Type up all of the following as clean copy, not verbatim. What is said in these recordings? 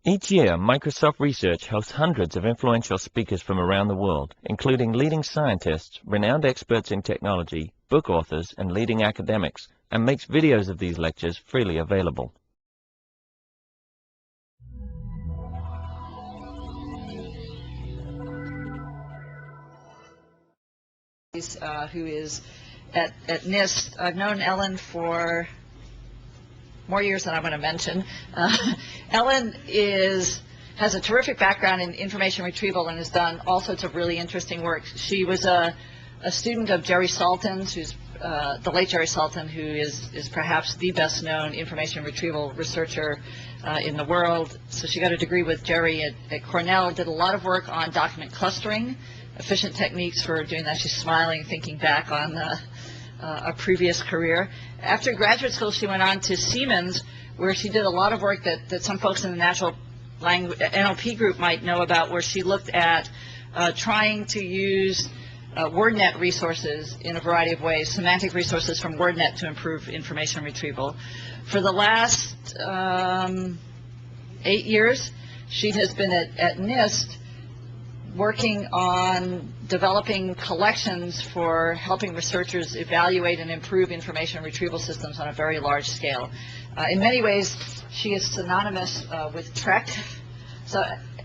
Each year, Microsoft Research hosts hundreds of influential speakers from around the world, including leading scientists, renowned experts in technology, book authors, and leading academics, and makes videos of these lectures freely available. Who is at NIST. I've known Ellen for more years than I'm going to mention. Ellen has a terrific background in information retrieval and has done all sorts of really interesting work. She was a student of Jerry Salton's, who's the late Jerry Salton, who is perhaps the best known information retrieval researcher in the world. So she got a degree with Jerry at Cornell, did a lot of work on document clustering, efficient techniques for doing that. She's smiling, thinking back on a previous career. After graduate school, she went on to Siemens, where she did a lot of work that some folks in the natural language NLP group might know about, where she looked at trying to use WordNet resources in a variety of ways, semantic resources from WordNet to improve information retrieval. For the last 8 years, she has been at NIST working on developing collections for helping researchers evaluate and improve information retrieval systems on a very large scale. In many ways, she is synonymous with TREC.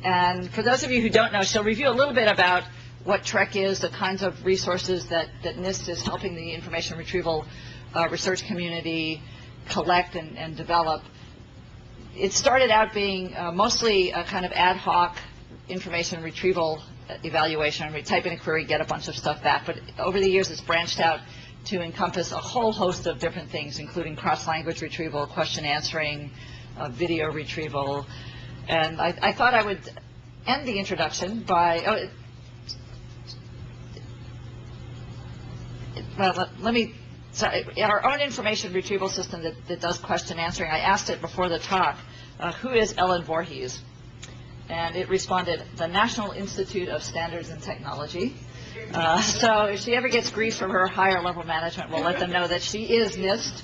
And for those of you who don't know, she'll review a little bit about what TREC is, the kinds of resources that NIST is helping the information retrieval research community collect and develop. It started out being mostly a kind of ad hoc information retrieval evaluation. We type in a query, get a bunch of stuff back. But over the years, it's branched out to encompass a whole host of different things, including cross-language retrieval, question answering, video retrieval. And I thought I would end the introduction by, our own information retrieval system that does question answering. I asked it before the talk, who is Ellen Voorhees? And it responded, the National Institute of Standards and Technology. So if she ever gets grief from her higher level management, we'll let them know that she is NIST.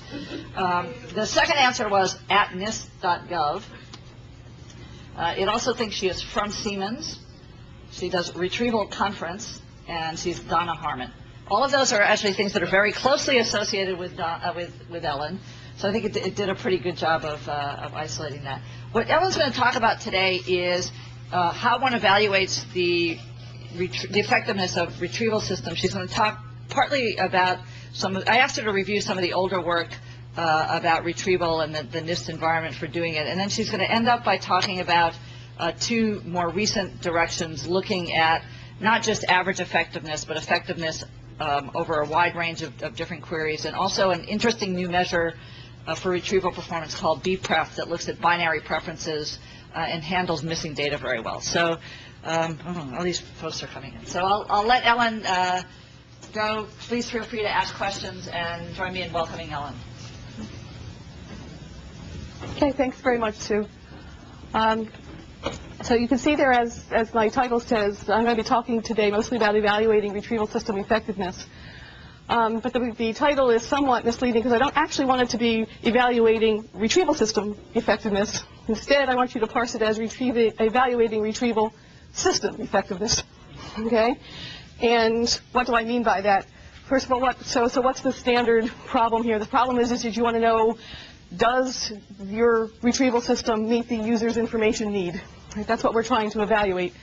The second answer was at NIST.gov. It also thinks she is from Siemens. She does Retrieval Conference, and she's Donna Harmon. All of those are actually things that are very closely associated with Ellen. So I think it did a pretty good job of isolating that. What Ellen's going to talk about today is how one evaluates the effectiveness of retrieval systems. She's going to talk partly about I asked her to review some of the older work about retrieval and the NIST environment for doing it. And then she's going to end up by talking about two more recent directions, looking at not just average effectiveness, but effectiveness over a wide range of different queries, and also an interesting new measure for retrieval performance called Bpref that looks at binary preferences and handles missing data very well. So all these folks are coming in. So I'll let Ellen go. Please feel free to ask questions and join me in welcoming Ellen. Okay, thanks very much, Sue. So you can see there, as my title says, I'm going to be talking today mostly about evaluating retrieval system effectiveness. But the title is somewhat misleading because I don't actually want it to be evaluating retrieval system effectiveness. Instead, I want you to parse it as evaluating retrieval system effectiveness. Okay? And what do I mean by that? First of all, so what's the standard problem here? The problem is that you want to know, does your retrieval system meet the user's information need? Right? That's what we're trying to evaluate.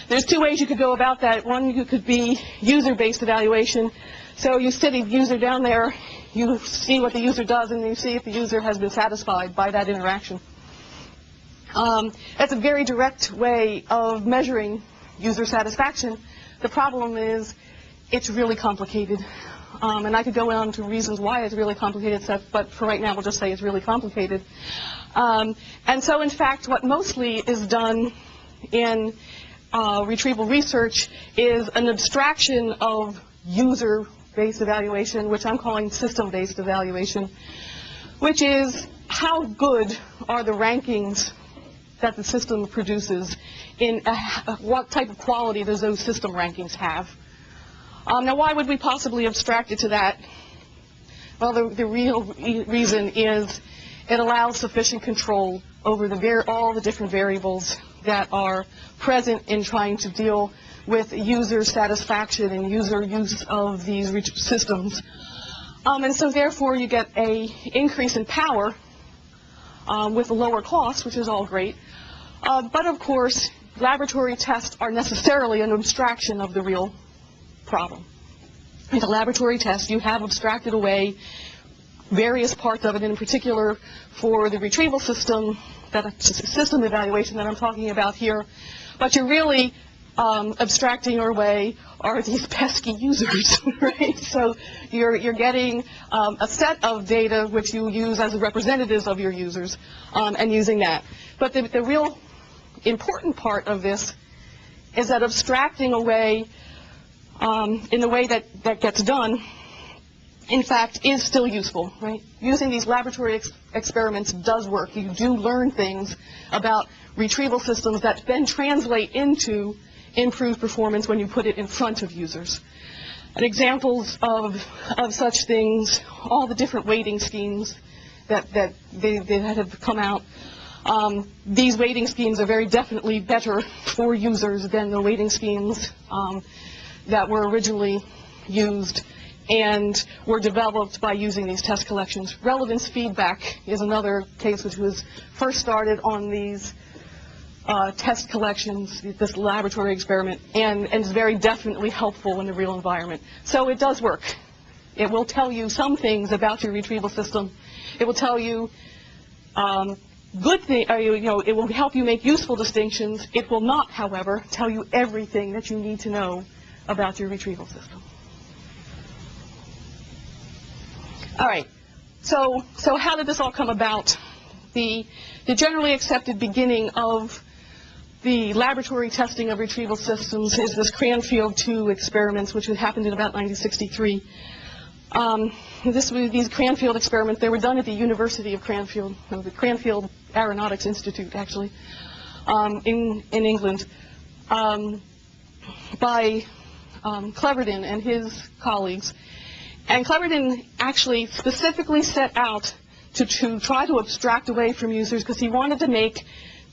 There's two ways you could go about that. One, you could be user-based evaluation. So you sit a user down there, you see what the user does, and you see if the user has been satisfied by that interaction. That's a very direct way of measuring user satisfaction. The problem is it's really complicated. And I could go on to reasons why it's really complicated stuff, but for right now we'll just say it's really complicated. And so in fact what mostly is done in retrieval research is an abstraction of user-based evaluation, which I'm calling system-based evaluation, which is how good are the rankings that the system produces, in what type of quality does those system rankings have. Now, why would we possibly abstract it to that? Well, the real reason is it allows sufficient control over all the different variables that are present in trying to deal with user satisfaction and user use of these systems. And so therefore you get an increase in power with a lower cost, which is all great. But of course, laboratory tests are necessarily an abstraction of the real problem. In a laboratory test, you have abstracted away various parts of it, and in particular for the retrieval system, that system evaluation that I'm talking about here. But you're really abstracting away are these pesky users, right? So you're getting a set of data which you use as representatives of your users and using that. But the real important part of this is that abstracting away in the way that gets done, in fact, is still useful, right? Using these laboratory experiments does work. You do learn things about retrieval systems that then translate into improved performance when you put it in front of users. And examples of such things, all the different weighting schemes that have come out. These weighting schemes are very definitely better for users than the weighting schemes that were originally used and were developed by using these test collections. Relevance feedback is another case which was first started on these test collections, this laboratory experiment, and is very definitely helpful in the real environment. So it does work. It will tell you some things about your retrieval system. It will tell you good things, it will help you make useful distinctions. It will not, however, tell you everything that you need to know about your retrieval system. All right, so how did this all come about? The generally accepted beginning of the laboratory testing of retrieval systems is this Cranfield 2 experiments, which had happened in about 1963. These Cranfield experiments, they were done at the University of Cranfield, the Cranfield Aeronautics Institute, actually, in England, by Cleverdon and his colleagues. And Cleverdon actually specifically set out to try to abstract away from users because he wanted to make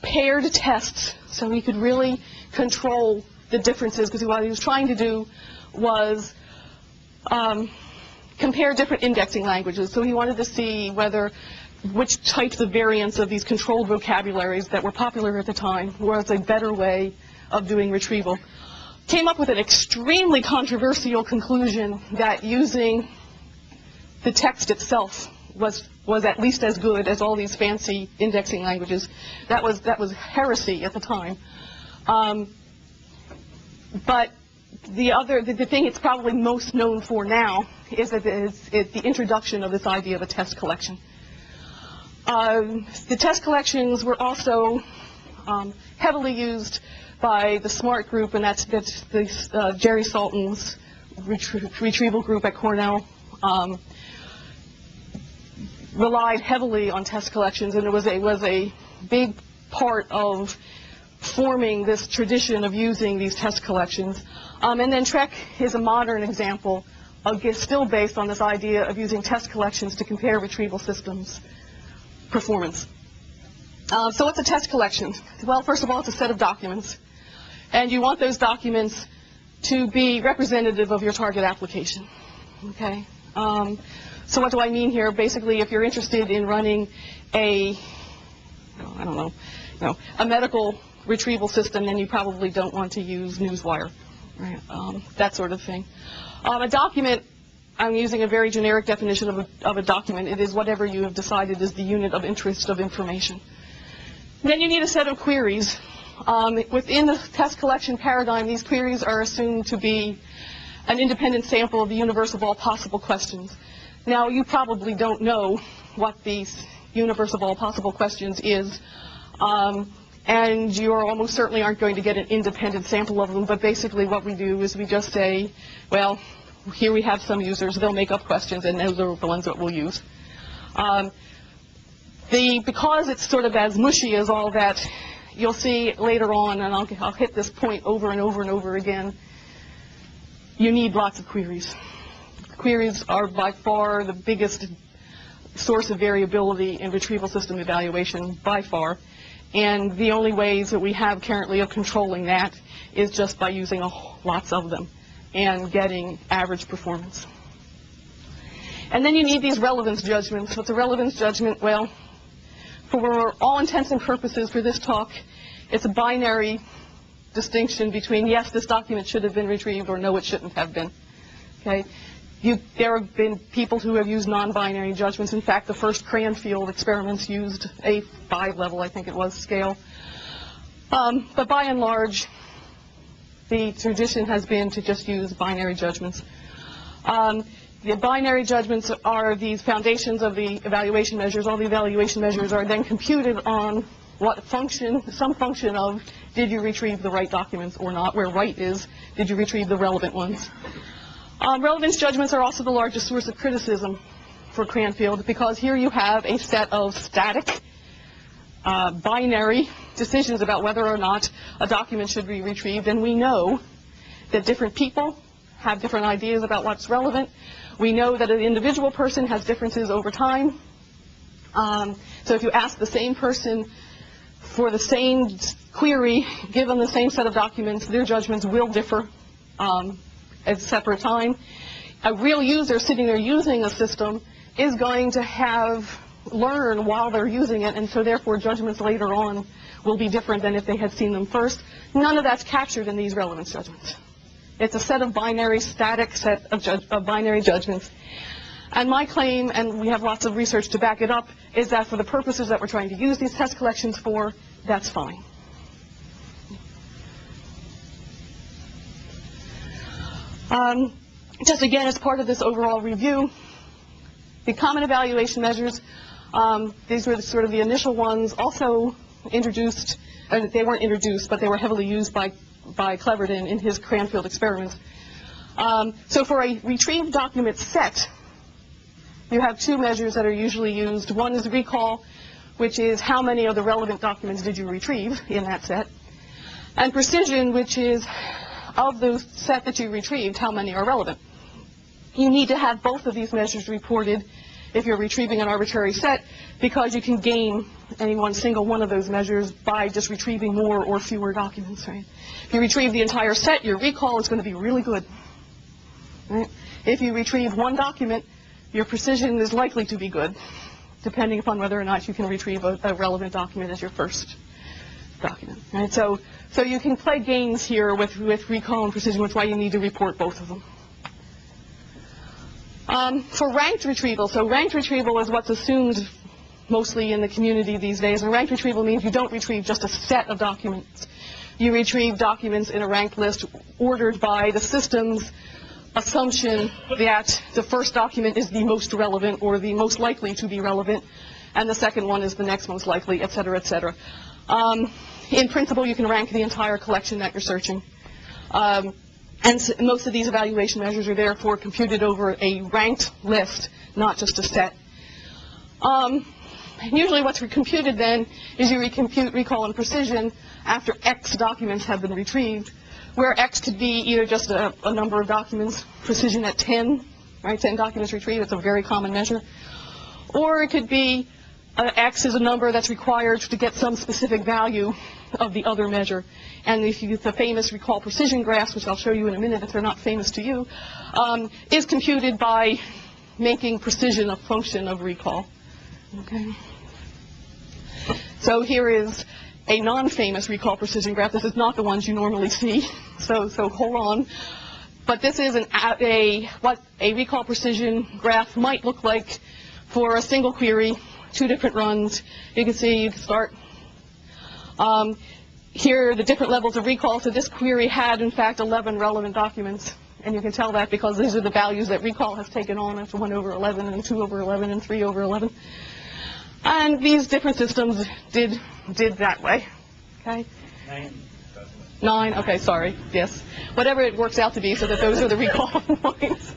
paired tests so he could really control the differences, because what he was trying to do was compare different indexing languages. So he wanted to see which types of variants of these controlled vocabularies that were popular at the time was a better way of doing retrieval. Came up with an extremely controversial conclusion that using the text itself was at least as good as all these fancy indexing languages. That was heresy at the time. But the thing it's probably most known for now is that it's the introduction of this idea of a test collection. The test collections were also heavily used by the SMART group, and that's Jerry Salton's retrieval group at Cornell. Relied heavily on test collections, and it was a big part of forming this tradition of using these test collections. And then TREC is a modern example, still based on this idea of using test collections to compare retrieval systems' performance. So what's a test collection? Well, first of all, it's a set of documents. And you want those documents to be representative of your target application. Okay? So what do I mean here? Basically, if you're interested in running a medical retrieval system, then you probably don't want to use Newswire, right? That sort of thing. A document, I'm using a very generic definition of a document. It is whatever you have decided is the unit of interest of information. Then you need a set of queries. Within the test collection paradigm, these queries are assumed to be an independent sample of the universe of all possible questions. Now, you probably don't know what the universe of all possible questions is, and you almost certainly aren't going to get an independent sample of them, but basically what we do is we just say, well, here we have some users, they'll make up questions, and those are the ones that we'll use. Because it's sort of as mushy as all that, you'll see later on, and I'll hit this point over and over and over again, you need lots of queries. Queries are by far the biggest source of variability in retrieval system evaluation by far. And the only ways that we have currently of controlling that is just by using lots of them and getting average performance. And then you need these relevance judgments. What's a relevance judgment? Well, for all intents and purposes for this talk, it's a binary distinction between, yes, this document should have been retrieved, or no, it shouldn't have been. Okay? There have been people who have used non-binary judgments. In fact, the first Cranfield experiments used a 5-level, I think it was, scale. But by and large, the tradition has been to just use binary judgments. The binary judgments are these foundations of the evaluation measures. All the evaluation measures are then computed on what function, some function of, did you retrieve the right documents or not, where right is, did you retrieve the relevant ones. Relevance judgments are also the largest source of criticism for Cranfield, because here you have a set of static, binary decisions about whether or not a document should be retrieved, and we know that different people have different ideas about what's relevant. We know that an individual person has differences over time. So if you ask the same person for the same query, given the same set of documents, their judgments will differ at a separate time. A real user sitting there using a system is going to learn while they're using it, and so therefore judgments later on will be different than if they had seen them first. None of that's captured in these relevance judgments. It's a set of binary, static set of binary judgments. And my claim, and we have lots of research to back it up, is that for the purposes that we're trying to use these test collections for, that's fine. Just again, as part of this overall review, the common evaluation measures, these were sort of the initial ones, also introduced, they weren't introduced, but they were heavily used by Cleverton in his Cranfield experiments. So for a retrieved document set, you have two measures that are usually used. One is recall, which is how many of the relevant documents did you retrieve in that set, and precision, which is of the set that you retrieved, how many are relevant. You need to have both of these measures reported if you're retrieving an arbitrary set, because you can gain any one single one of those measures by just retrieving more or fewer documents, right? If you retrieve the entire set, your recall is going to be really good, right? If you retrieve one document, your precision is likely to be good, depending upon whether or not you can retrieve a relevant document as your first document, right? So you can play games here with recall and precision, which is why you need to report both of them. For ranked retrieval, so ranked retrieval is what's assumed mostly in the community these days, and ranked retrieval means you don't retrieve just a set of documents. You retrieve documents in a ranked list ordered by the system's assumption that the first document is the most relevant or the most likely to be relevant, and the second one is the next most likely, et cetera, et cetera. In principle, you can rank the entire collection that you're searching. And most of these evaluation measures are therefore computed over a ranked list, not just a set. Usually what's computed then is you recompute recall and precision after X documents have been retrieved, where X could be either just a number of documents, precision at 10, right? 10 documents retrieved, it's a very common measure. Or it could be X is a number that's required to get some specific value of the other measure. And if you use the famous recall precision graphs, which I'll show you in a minute if they're not famous to you, is computed by making precision a function of recall. Okay. So here is a non-famous recall precision graph. This is not the ones you normally see, so hold on. But this is what a recall precision graph might look like for a single query, 2 different runs. You can see, you can start. Here are the different levels of recall. So this query had, in fact, 11 relevant documents. And you can tell that because these are the values that recall has taken on. It's 1 over 11, and 2 over 11, and 3 over 11. And these different systems did that way. Okay? 9. Okay, sorry. Yes. Whatever it works out to be, so that those are the recall points.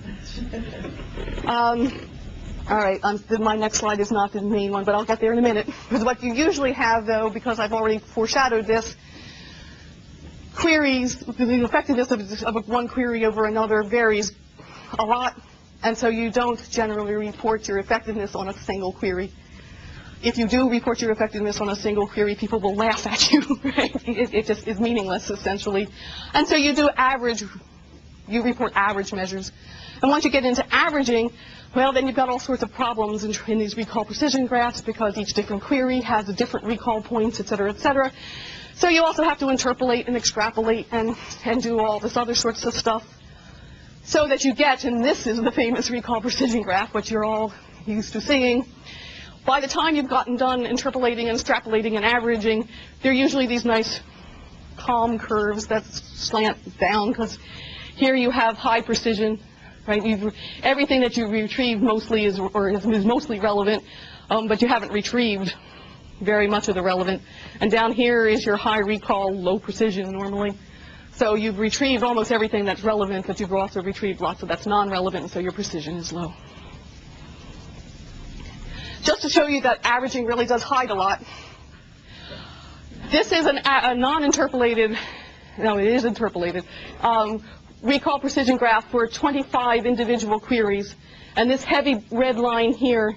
All right, my next slide is not the main one, but I'll get there in a minute. Because what you usually have, though, because I've already foreshadowed this, queries, the effectiveness of one query over another varies a lot. And so you don't generally report your effectiveness on a single query. If you do report your effectiveness on a single query, people will laugh at you, right? It just is meaningless, essentially. And so you do average, you report average measures. And once you get into averaging, well, then you've got all sorts of problems in these recall precision graphs, because each different query has a different recall points, et cetera, et cetera. So you also have to interpolate and extrapolate and do all this other sorts of stuff, so that you get, and this is the famous recall precision graph, which you're all used to seeing. By the time you've gotten done interpolating and extrapolating and averaging, they're usually these nice calm curves that slant down, because here you have high precision, right? Everything that you retrieve mostly is mostly relevant, but you haven't retrieved very much of the relevant. And down here is your high recall, low precision normally. So you've retrieved almost everything that's relevant, but you've also retrieved lots of that's non-relevant, and so your precision is low. Just to show you that averaging really does hide a lot, this is a non-interpolated, no, it is interpolated, recall precision graph for 25 individual queries. And this heavy red line here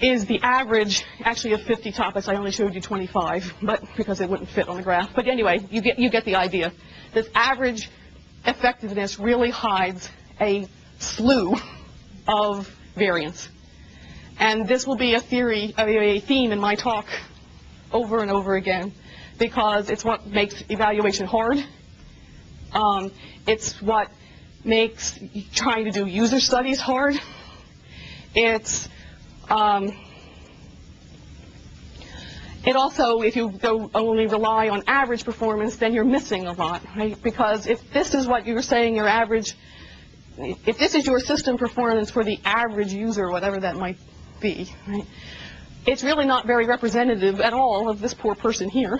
is the average, actually, of 50 topics. I only showed you 25, but because it wouldn't fit on the graph. But anyway, you get the idea. This average effectiveness really hides a slew of variance. And this will be a theme in my talk over and over again, because it's what makes evaluation hard. It's what makes trying to do user studies hard. It's it also, if you only rely on average performance, then you're missing a lot, right? Because if this is what you're saying your average, if this is your system performance for the average user, whatever that might be, right? It's really not very representative at all of this poor person here,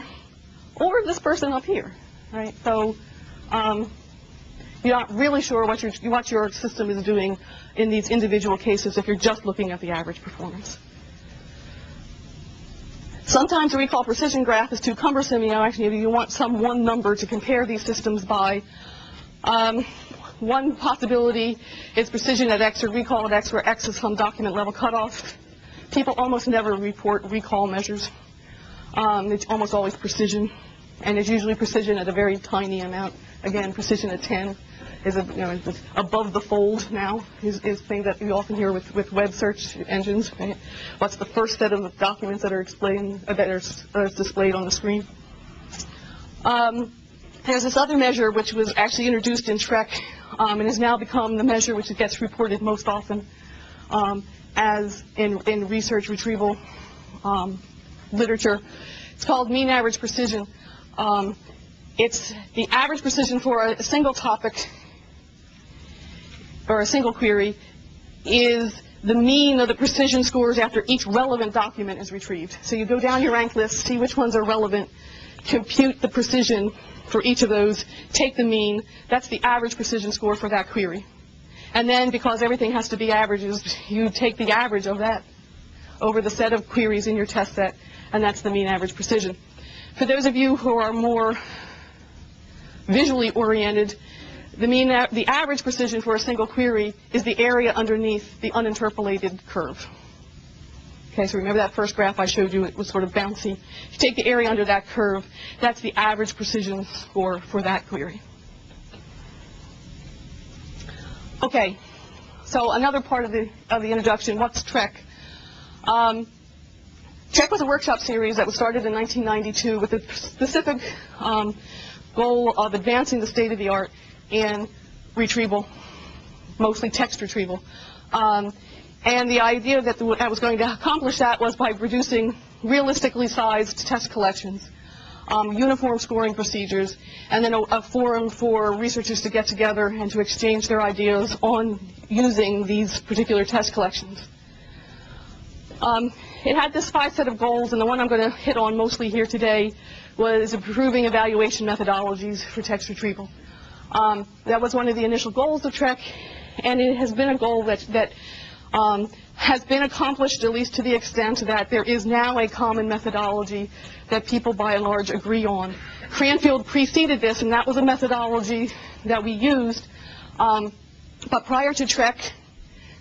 or this person up here, right? So you're not really sure what your system is doing in these individual cases if you're just looking at the average performance. Sometimes a recall precision graph is too cumbersome. Actually, you want some one number to compare these systems by. One possibility is precision at X or recall at X, where X is some document level cutoff. People almost never report recall measures. It's almost always precision, and it's usually precision at a very tiny amount. Again, precision at 10 is above the fold now, is thing that you often hear with web search engines. Right? What's the first set of documents that are displayed on the screen? There's this other measure which was actually introduced in TREC and has now become the measure which gets reported most often as in research retrieval literature. It's called mean average precision. It's the average precision for a single topic or a single query is the mean of the precision scores after each relevant document is retrieved. So you go down your rank list, see which ones are relevant, compute the precision for each of those, take the mean. That's the average precision score for that query. And then, because everything has to be averages, you take the average of that over the set of queries in your test set, and that's the mean average precision. For those of you who are more visually oriented, the average precision for a single query is the area underneath the uninterpolated curve. Okay, so remember that first graph I showed you, it was sort of bouncy. If you take the area under that curve, that's the average precision score for that query. Okay, so another part of the introduction, what's TREC? TREC was a workshop series that was started in 1992 with a specific goal of advancing the state of the art in retrieval, mostly text retrieval. And the idea that I was going to accomplish that was by producing realistically sized test collections, uniform scoring procedures, and then a forum for researchers to get together and to exchange their ideas on using these particular test collections. It had this 5 set of goals, and the one I'm going to hit on mostly here today was improving evaluation methodologies for text retrieval. That was one of the initial goals of TREC, and it has been a goal that has been accomplished, at least to the extent that there is now a common methodology that people by and large agree on. Cranfield preceded this, and that was a methodology that we used But prior to TREC,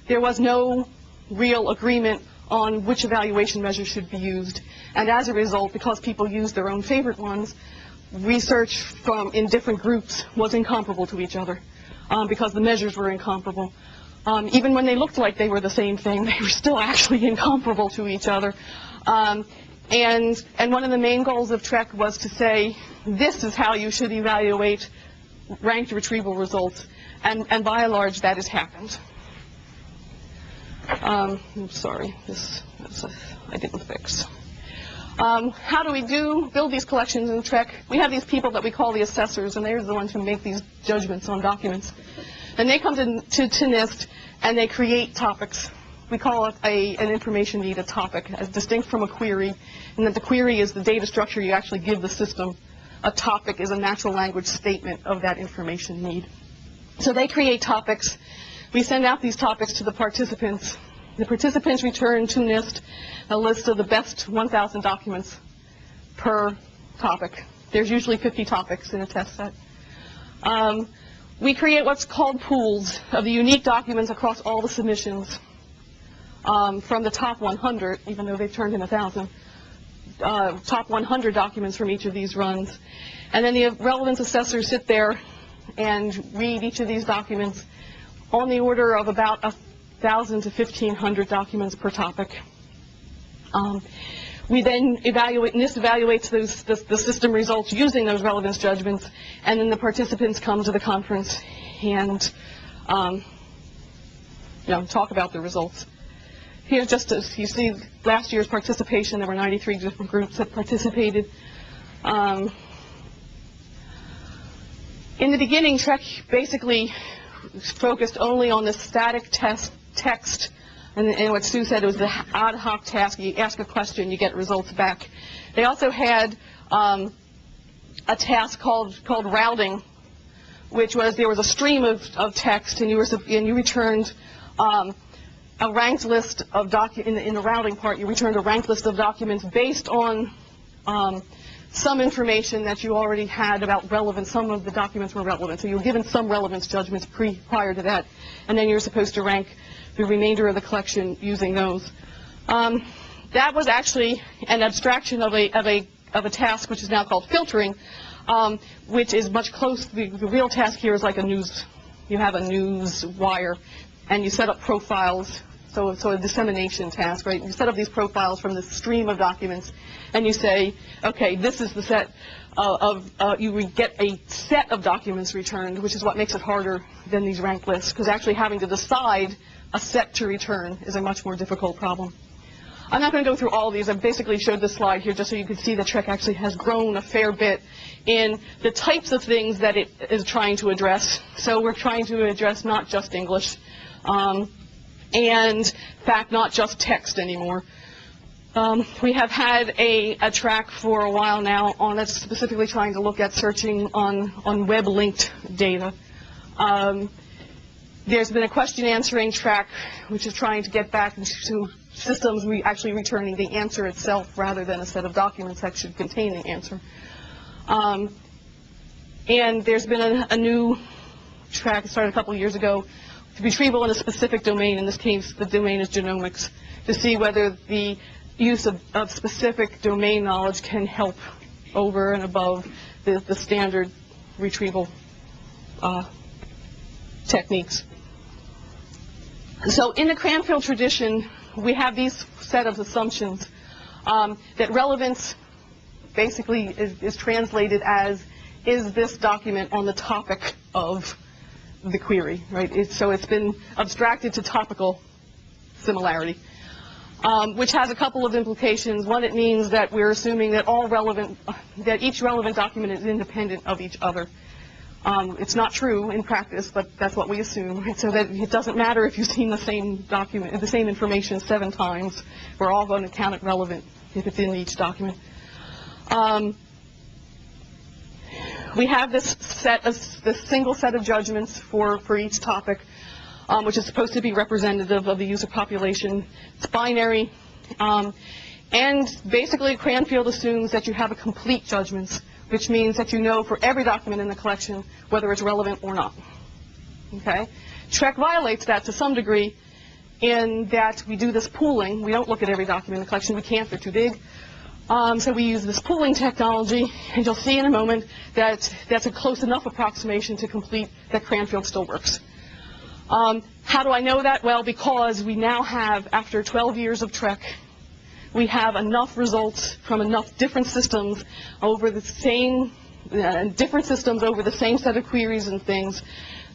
there was no real agreement on which evaluation measures should be used. And as a result, because people used their own favorite ones, research in different groups was incomparable to each other because the measures were incomparable. Even when they looked like they were the same thing, they were still actually incomparable to each other. And one of the main goals of TREC was to say, this is how you should evaluate ranked retrieval results. And by and large, that has happened. I'm sorry, I didn't fix. How do we build these collections in TREC? We have these people that we call the assessors, and they're the ones who make these judgments on documents. And they come to NIST, and they create topics. We call it an information need, a topic, as distinct from a query, and that the query is the data structure you actually give the system. A topic is a natural language statement of that information need. So they create topics. We send out these topics to the participants. The participants return to NIST a list of the best 1,000 documents per topic. There's usually 50 topics in a test set. We create what's called pools of the unique documents across all the submissions from the top 100, even though they've turned in 1,000, top 100 documents from each of these runs. And then the relevance assessors sit there and read each of these documents on the order of about 1,000 to 1,500 documents per topic. We then NIST evaluates the system results using those relevance judgments, and then the participants come to the conference and talk about the results. Here, just as you see last year's participation, there were 93 different groups that participated. In the beginning, TREC basically focused only on the static text, and what Sue said, it was the ad hoc task. You ask a question, you get results back. They also had a task called routing, which was there was a stream of text, and you returned a ranked list of in the routing part. You returned a ranked list of documents based on some information that you already had about relevance. Some of the documents were relevant, so you were given some relevance judgments prior to that, and then you're supposed to rank the remainder of the collection using those. That was actually an abstraction of a task which is now called filtering, which is much closer. The real task here is like a news. You have a news wire, and you set up profiles. So a dissemination task, right? You set up these profiles from the stream of documents, and you say, okay, this is the set you get a set of documents returned, which is what makes it harder than these ranked lists, because actually having to decide a set to return is a much more difficult problem. I'm not going to go through all of these. I basically showed this slide here just so you can see that TREC actually has grown a fair bit in the types of things that it is trying to address. So we're trying to address not just English, and in fact, not just text anymore. We have had a track for a while now on it, specifically trying to look at searching on web-linked data. There's been a question-answering track, which is trying to get back into systems actually returning the answer itself rather than a set of documents that should contain the answer. And there's been a new track that started a couple of years ago, retrieval in a specific domain. In this case, the domain is genomics, to see whether the use of specific domain knowledge can help over and above the standard retrieval techniques. So in the Cranfield tradition, we have these set of assumptions that relevance basically is translated as, is this document on the topic of the query, right? So it's been abstracted to topical similarity, which has a couple of implications. One, it means that we're assuming that each relevant document is independent of each other. It's not true in practice, but that's what we assume. So that it doesn't matter if you've seen the same document, the same information 7 times. We're all going to count it relevant if it's in each document. We have this single set of judgments for each topic, which is supposed to be representative of the user population. It's binary, and basically Cranfield assumes that you have a complete judgments, which means that you know for every document in the collection whether it's relevant or not. Okay? TREC violates that to some degree in that we do this pooling. We don't look at every document in the collection. We can't. They're too big. So we use this pooling technology, and you'll see in a moment that that's a close enough approximation to complete that Cranfield still works. How do I know that? Well, because we now have, after 12 years of TREC, we have enough results from enough different systems over the same, different systems over the same set of queries and things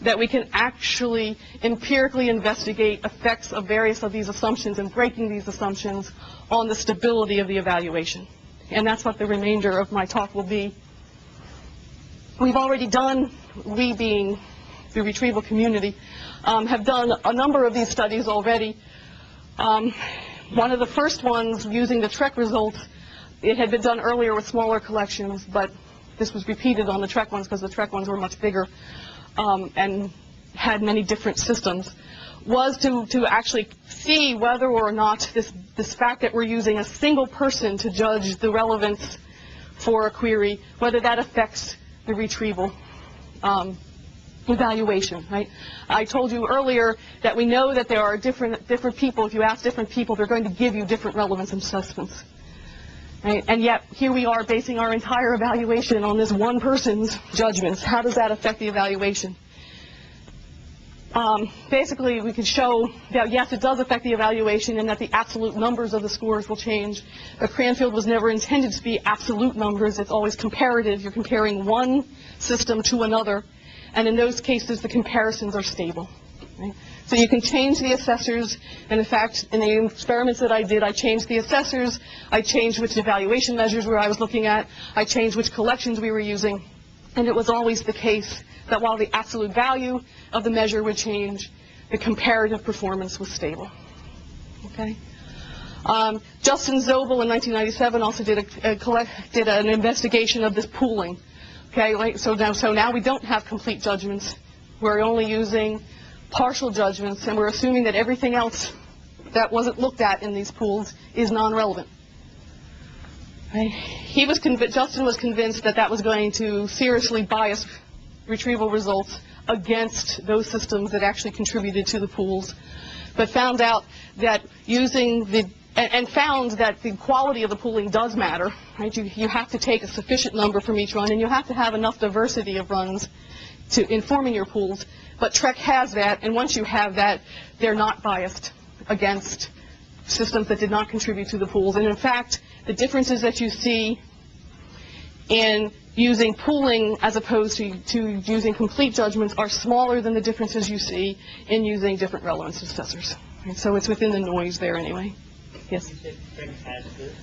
that we can actually empirically investigate effects of various of these assumptions and breaking these assumptions on the stability of the evaluation. And that's what the remainder of my talk will be. We've already done, we being the retrieval community, have done a number of these studies already. One of the first ones using the TREC results, it had been done earlier with smaller collections, but this was repeated on the TREC ones because the TREC ones were much bigger and had many different systems, was to actually see whether or not this fact that we're using a single person to judge the relevance for a query, whether that affects the retrieval evaluation, right? I told you earlier that we know that there are different people. If you ask different people, they're going to give you different relevance assessments. Right? And yet, here we are basing our entire evaluation on this one person's judgments. How does that affect the evaluation? Basically, we can show that, yes, it does affect the evaluation and that the absolute numbers of the scores will change. But Cranfield was never intended to be absolute numbers. It's always comparative. You're comparing one system to another. And in those cases, the comparisons are stable. Right? So you can change the assessors, and in fact, in the experiments that I did, I changed the assessors, I changed which evaluation measures I was looking at, I changed which collections we were using, and it was always the case that while the absolute value of the measure would change, the comparative performance was stable. Okay? Justin Zobel in 1997 also did an investigation of this pooling. Okay, so now we don't have complete judgments. We're only using partial judgments, and we're assuming that everything else that wasn't looked at in these pools is non-relevant. Right? Justin was convinced that that was going to seriously bias retrieval results against those systems that actually contributed to the pools, but found out that found that the quality of the pooling does matter. Right? You have to take a sufficient number from each run, and you have to have enough diversity of runs to informing your pools. But TREC has that, and once you have that, they're not biased against systems that did not contribute to the pools. And in fact, the differences that you see in using pooling as opposed to using complete judgments are smaller than the differences you see in using different relevance assessors. Right? So it's within the noise there anyway. Yes? You said TREC has this.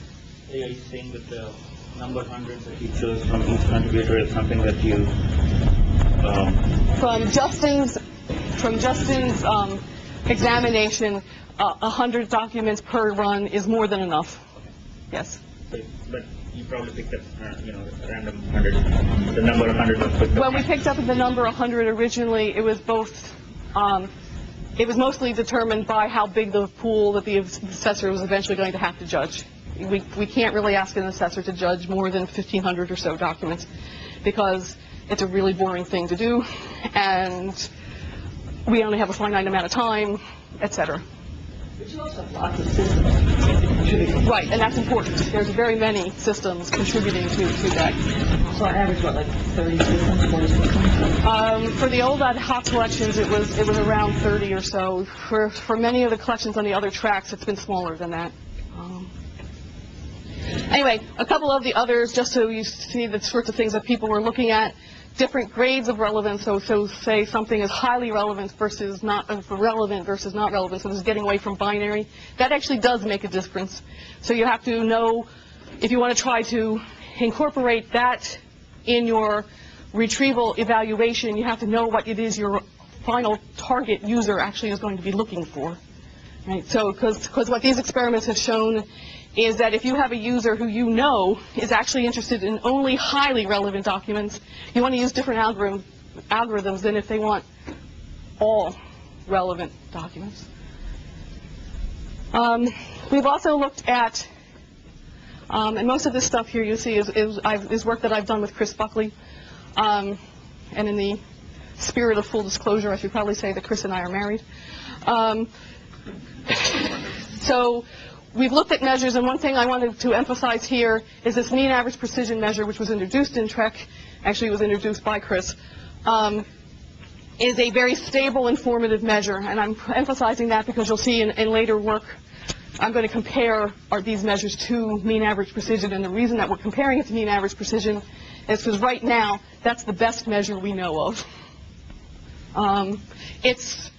Are you saying that the number 100 that you chose from each contributor is something that you... From Justin's examination, 100 documents per run is more than enough. Yes. But you probably picked up, random 100. The number 100 was picked up. When we picked up the number 100 originally, it was both. It was mostly determined by how big the pool that the assessor was eventually going to have to judge. We can't really ask an assessor to judge more than 1,500 or so documents because it's a really boring thing to do, and we only have a finite amount of time, etc. But you also have lots of systems. Right, and that's important. There's very many systems contributing to that. So on average, what, like 30 systems, 40 systems? For the old ad hoc collections, it was around 30 or so. For many of the collections on the other tracks, it's been smaller than that. Anyway, a couple of the others, just so you see the sorts of things that people were looking at. Different grades of relevance, so say something is highly relevant versus not relevant versus not relevant, so this is getting away from binary. That actually does make a difference. So you have to know, if you want to try to incorporate that in your retrieval evaluation, you have to know what it is your final target user actually is going to be looking for. Right? So, because what these experiments have shown is that if you have a user who you know is actually interested in only highly relevant documents, you want to use different algorithms than if they want all relevant documents. We've also looked at, and most of this stuff here you see is work that I've done with Chris Buckley, and in the spirit of full disclosure, I should probably say that Chris and I are married. So we've looked at measures, and one thing I wanted to emphasize here is this mean average precision measure, which was introduced in TREC, actually was introduced by Chris, is a very stable, informative measure. And I'm emphasizing that because you'll see in later work, I'm going to compare these measures to mean average precision. And the reason that we're comparing it to mean average precision is because right now, that's the best measure we know of. It's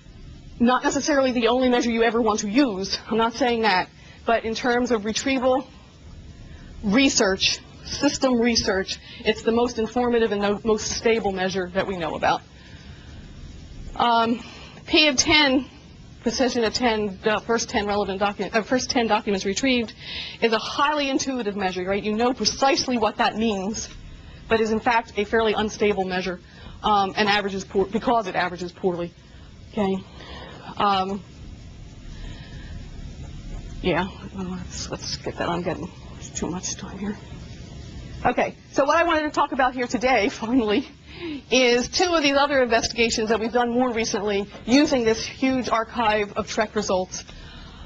not necessarily the only measure you ever want to use. I'm not saying that. But in terms of retrieval research, system research, it's the most informative and the most stable measure that we know about. P of 10, precision of 10, first 10 documents retrieved, is a highly intuitive measure, right? You know precisely what that means, but is in fact a fairly unstable measure, and averages poor because it averages poorly. Okay. Yeah, let's get that. I'm getting too much time here. Okay, so what I wanted to talk about here today, finally, is two of these other investigations that we've done more recently using this huge archive of TREC results.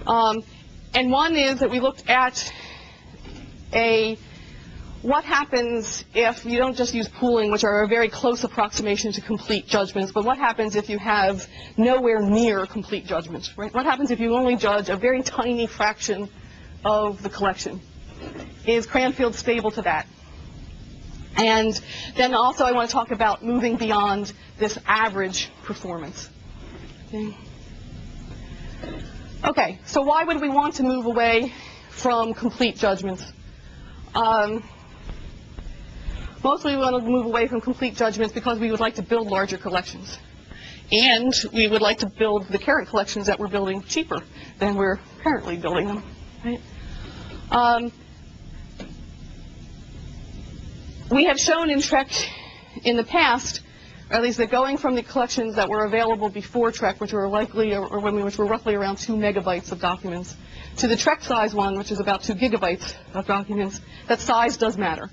And one is that we looked at what happens if you don't just use pooling, which are a very close approximation to complete judgments, but what happens if you have nowhere near complete judgments, right? What happens if you only judge a very tiny fraction of the collection? Is Cranfield stable to that? And then also I want to talk about moving beyond this average performance. Okay, so why would we want to move away from complete judgments? Mostly we want to move away from complete judgments because we would like to build larger collections. And we would like to build the current collections that we're building cheaper than we're currently building them. Right? We have shown in TREC in the past, or at least that going from the collections that were available before TREC, which were which were roughly around 2 megabytes of documents, to the TREC size one, which is about 2 gigabytes of documents, that size does matter.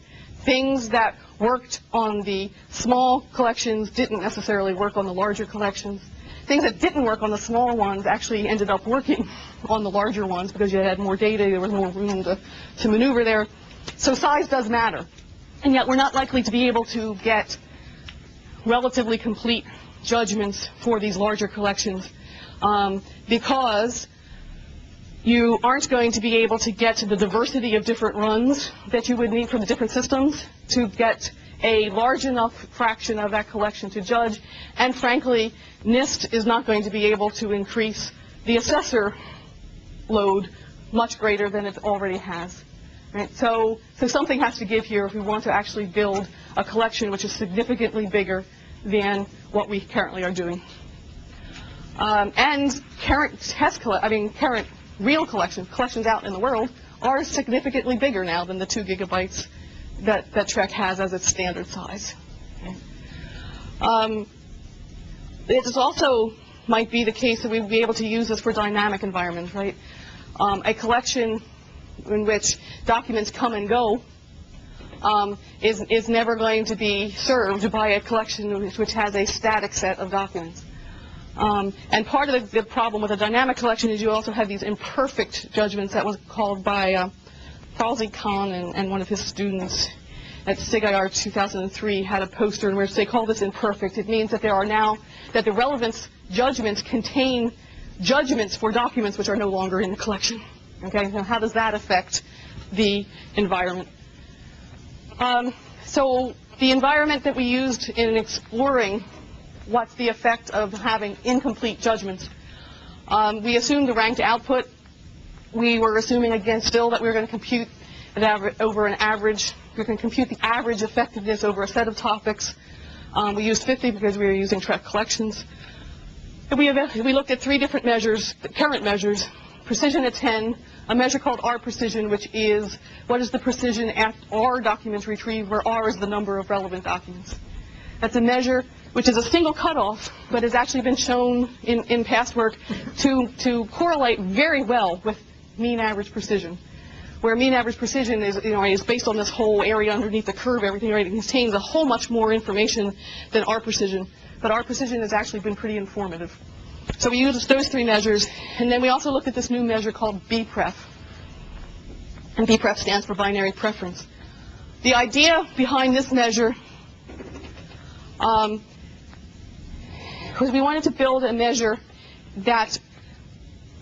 Things that worked on the small collections didn't necessarily work on the larger collections. Things that didn't work on the small ones actually ended up working on the larger ones because you had more data, there was more room to maneuver there. So size does matter. And yet we're not likely to be able to get relatively complete judgments for these larger collections because you aren't going to be able to get to the diversity of different runs that you would need for the different systems to get a large enough fraction of that collection to judge. And frankly, NIST is not going to be able to increase the assessor load much greater than it already has. Right? So something has to give here if we want to actually build a collection which is significantly bigger than what we currently are doing. And current real collections out in the world are significantly bigger now than the 2 gigabytes that TREC has as its standard size. Okay. It also might be the case that we'd be able to use this for dynamic environments, right? A collection in which documents come and go is never going to be served by a collection which has a static set of documents. And part of the problem with a dynamic collection is you also have these imperfect judgments that was called by Falzi Khan and one of his students at SIGIR 2003 had a poster in which they call this imperfect. It means that there are now, that the relevance judgments contain judgments for documents which are no longer in the collection. Okay, now how does that affect the environment? So the environment that we used in exploring what's the effect of having incomplete judgments, we assumed the ranked output. We were assuming again still that we were going to compute over an average. We can compute the average effectiveness over a set of topics. We used 50 because we were using TREC collections. And we looked at 3 different measures, current measures. Precision at 10, a measure called R precision, which is what is the precision at R documents retrieved, where R is the number of relevant documents. That's a measure which is a single cutoff, but has actually been shown in past work to correlate very well with mean average precision, where mean average precision is based on this whole area underneath the curve, everything, right? It contains a whole much more information than R precision. but our precision has actually been pretty informative. So we used those 3 measures, and then we also looked at this new measure called Bpref. And Bpref stands for binary preference. The idea behind this measure was we wanted to build a measure that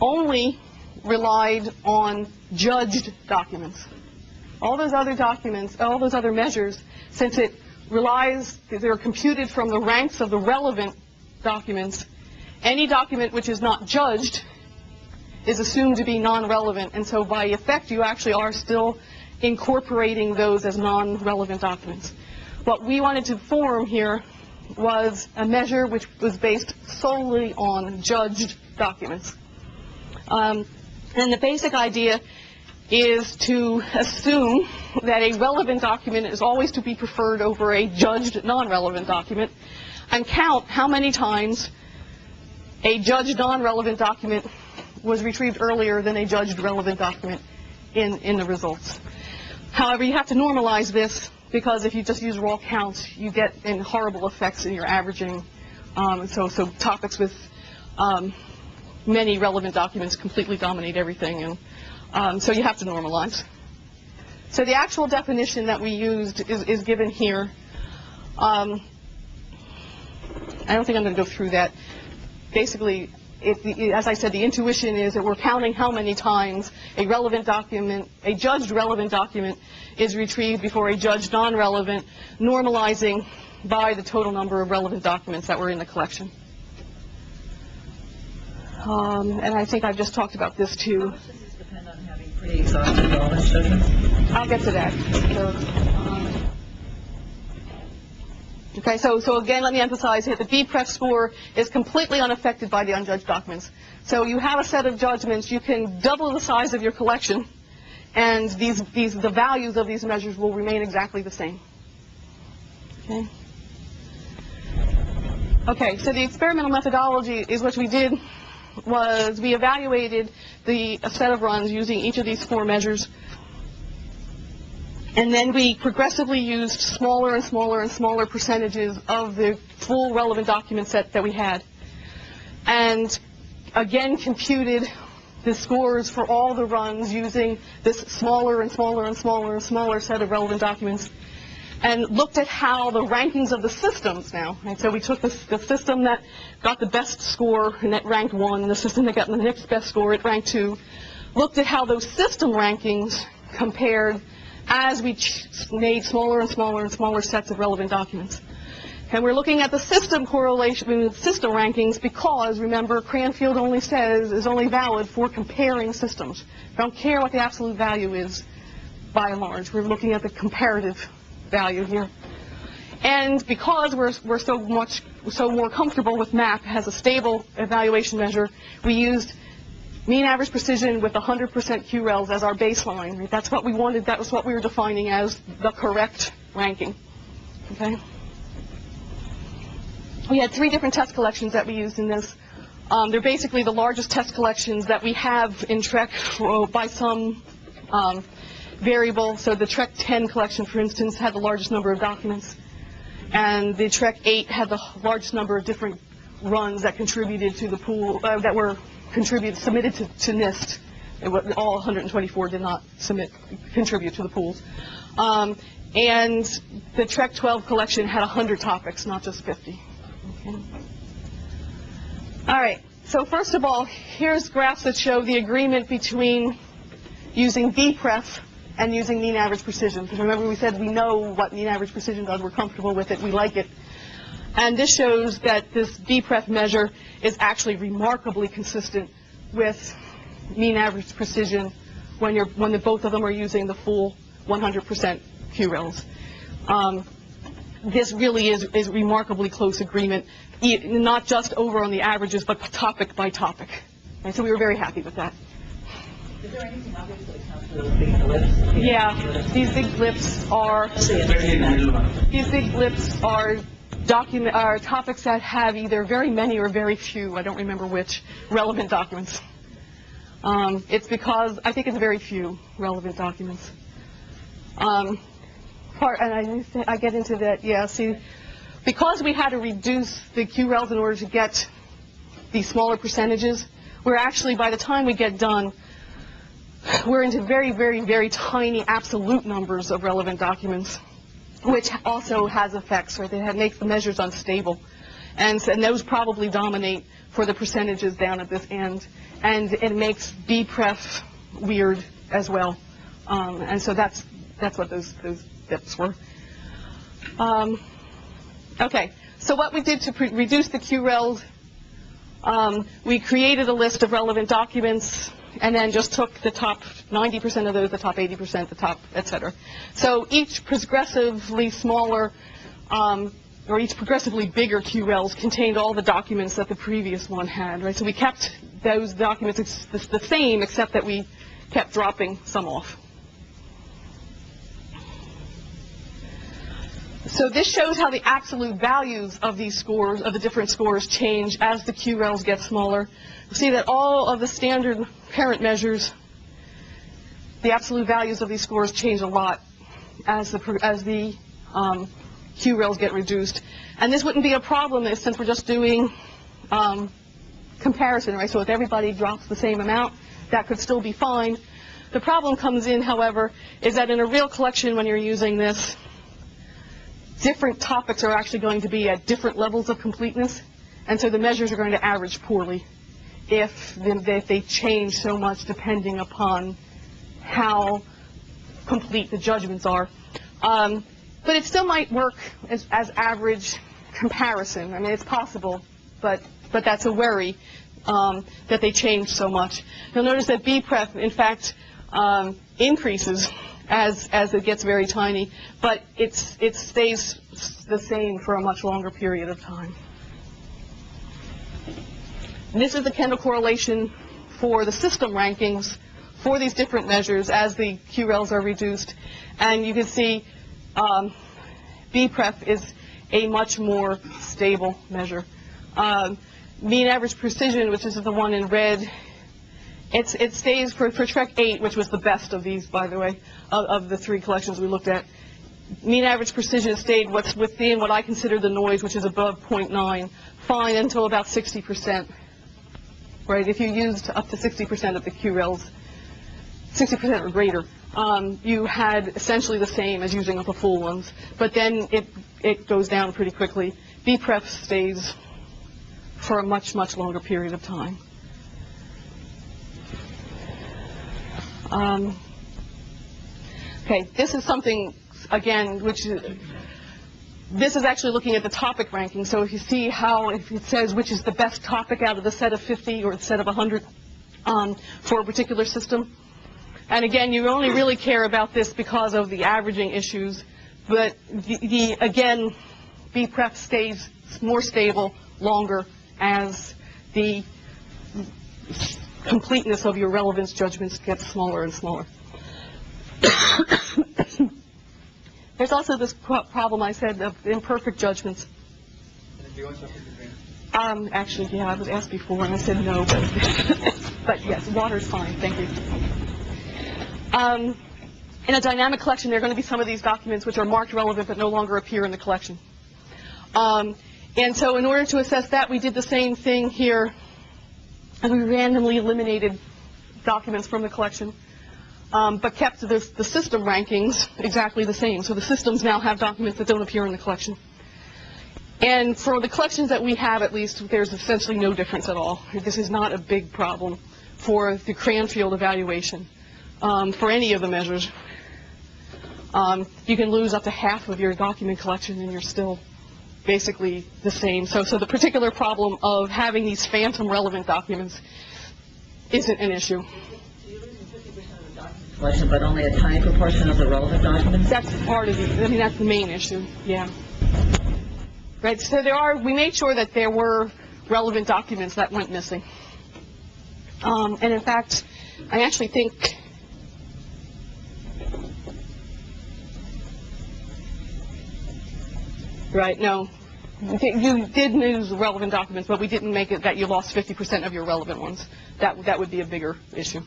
only relied on judged documents. All those other documents, all those other measures, since it relies, they're computed from the ranks of the relevant documents, any document which is not judged is assumed to be non-relevant, and so by effect you actually are still incorporating those as non-relevant documents. What we wanted to form here was a measure which was based solely on judged documents. And the basic idea is to assume that a relevant document is always to be preferred over a judged non-relevant document, and count how many times a judged non-relevant document was retrieved earlier than a judged relevant document in the results. However, you have to normalize this, because if you just use raw counts, you get horrible effects in your averaging. So topics with many relevant documents completely dominate everything, and so you have to normalize. So the actual definition that we used is given here. I don't think I'm going to go through that. Basically, as I said, the intuition is that we're counting how many times a relevant document, a judged relevant document, is retrieved before a judged non-relevant, normalizing by the total number of relevant documents that were in the collection. And I think I've just talked about this too. How much does this depend on having pretty exhaustive relevance judgments? I'll get to that. Okay, so again, let me emphasize here, the Bpref score is completely unaffected by the unjudged documents. So you have a set of judgments, you can double the size of your collection, and the values of these measures will remain exactly the same. Okay. Okay, so the experimental methodology is what we did was we evaluated a set of runs using each of these 4 measures. And then we progressively used smaller and smaller and smaller percentages of the full relevant document set that we had. And again computed the scores for all the runs using this smaller and smaller and smaller and smaller set of relevant documents. And looked at how the rankings of the systems now. Right? So we took the system that got the best score, and that ranked 1, and the system that got the next best score, it ranked 2. Looked at how those system rankings compared as we made smaller and smaller and smaller sets of relevant documents. And we're looking at the system correlation with system rankings because, remember, Cranfield only says is only valid for comparing systems. We don't care what the absolute value is, by and large. We're looking at the comparative value here. And because we're so more comfortable with MAP as a stable evaluation measure, we used mean average precision with 100% QRELs as our baseline. Right? That's what we wanted. That was what we were defining as the correct ranking. Okay. We had 3 different test collections that we used in this. They're basically the largest test collections that we have in TREC by some variable. So the TREC-10 collection, for instance, had the largest number of documents, and the TREC-8 had the largest number of different runs that contributed to the pool that were submitted to NIST. All 124 did not contribute to the pools. And the TREC-12 collection had 100 topics, not just 50. Okay. All right. So first of all, here's graphs that show the agreement between using Bpref and using mean average precision. Because remember, we said we know what mean average precision does. We're comfortable with it. We like it. And this shows that this Bpref measure is actually remarkably consistent with mean average precision when both of them are using the full 100% QRELs. This really is remarkably close agreement, not just over on the averages, but topic by topic. And so we were very happy with that. Is there anything obvious that comes to those big blips? Yeah, these big blips are topics that have either very many or very few, I don't remember which, relevant documents. It's because I think it's very few relevant documents. And I get into that, yeah, see, because we had to reduce the QRELs in order to get these smaller percentages, we're actually, by the time we get done, we're into very, very, very tiny absolute numbers of relevant documents, which also has effects, right? That makes the measures unstable. And those probably dominate for the percentages down at this end. And it makes Bpref weird as well. And so that's what those bits were. Okay, so what we did to reduce the QRELs, we created a list of relevant documents and then just took the top 90% of those, the top 80%, the top, et cetera. So each progressively smaller or each progressively bigger QRELs contained all the documents that the previous one had, right? So we kept those documents the same, except that we kept dropping some off. So this shows how the absolute values of these scores, of the different scores, change as the QRELs get smaller. You see that all of the standard parent measures, the absolute values of these scores change a lot as the QRELs get reduced. And this wouldn't be a problem since we're just doing comparison, right? So if everybody drops the same amount, that could still be fine. The problem comes in, however, is that in a real collection, when you're using this, different topics are actually going to be at different levels of completeness, and so the measures are going to average poorly if they change so much depending upon how complete the judgments are. But it still might work as average comparison. I mean, it's possible, but that's a worry that they change so much. You'll notice that Bpref, in fact, increases as it gets very tiny, but it stays the same for a much longer period of time. And this is the Kendall correlation for the system rankings for these different measures as the QRELs are reduced. And you can see Bpref is a much more stable measure. Mean average precision, which is the one in red, it stays for TREC 8, which was the best of these, by the way, of the three collections we looked at. Mean average precision stayed within what I consider the noise, which is above 0.9, fine until about 60%. Right? If you used up to 60% of the QRELs, 60% or greater, you had essentially the same as using up the full ones. But then it goes down pretty quickly. Bpref stays for a much, much longer period of time. Okay, this is something, again, this is actually looking at the topic ranking. So if you see how, if it says which is the best topic out of the set of 50 or the set of 100 for a particular system. And again, you only really care about this because of the averaging issues. But again, Bpref stays more stable longer as the completeness of your relevance judgments gets smaller and smaller. There's also this problem I said of imperfect judgments. Do you want something to drink? Actually, yeah, I was asked before and I said no, but yes, water's fine, thank you. In a dynamic collection, there are going to be some of these documents which are marked relevant but no longer appear in the collection. And so in order to assess that, we did the same thing here, and we randomly eliminated documents from the collection, but kept the system rankings exactly the same. So the systems now have documents that don't appear in the collection. And for the collections that we have, at least, there's essentially no difference at all. This is not a big problem for the Cranfield evaluation. For any of the measures, you can lose up to half of your document collection and you're still basically the same. So the particular problem of having these phantom relevant documents isn't an issue. So you're losing 50% of the document collection, but only a tiny proportion of the relevant documents? That's part of that's the main issue, yeah. Right, so we made sure that there were relevant documents that went missing. And in fact, I actually think right, no. You did lose relevant documents, but we didn't make it that you lost 50% of your relevant ones. That would be a bigger issue.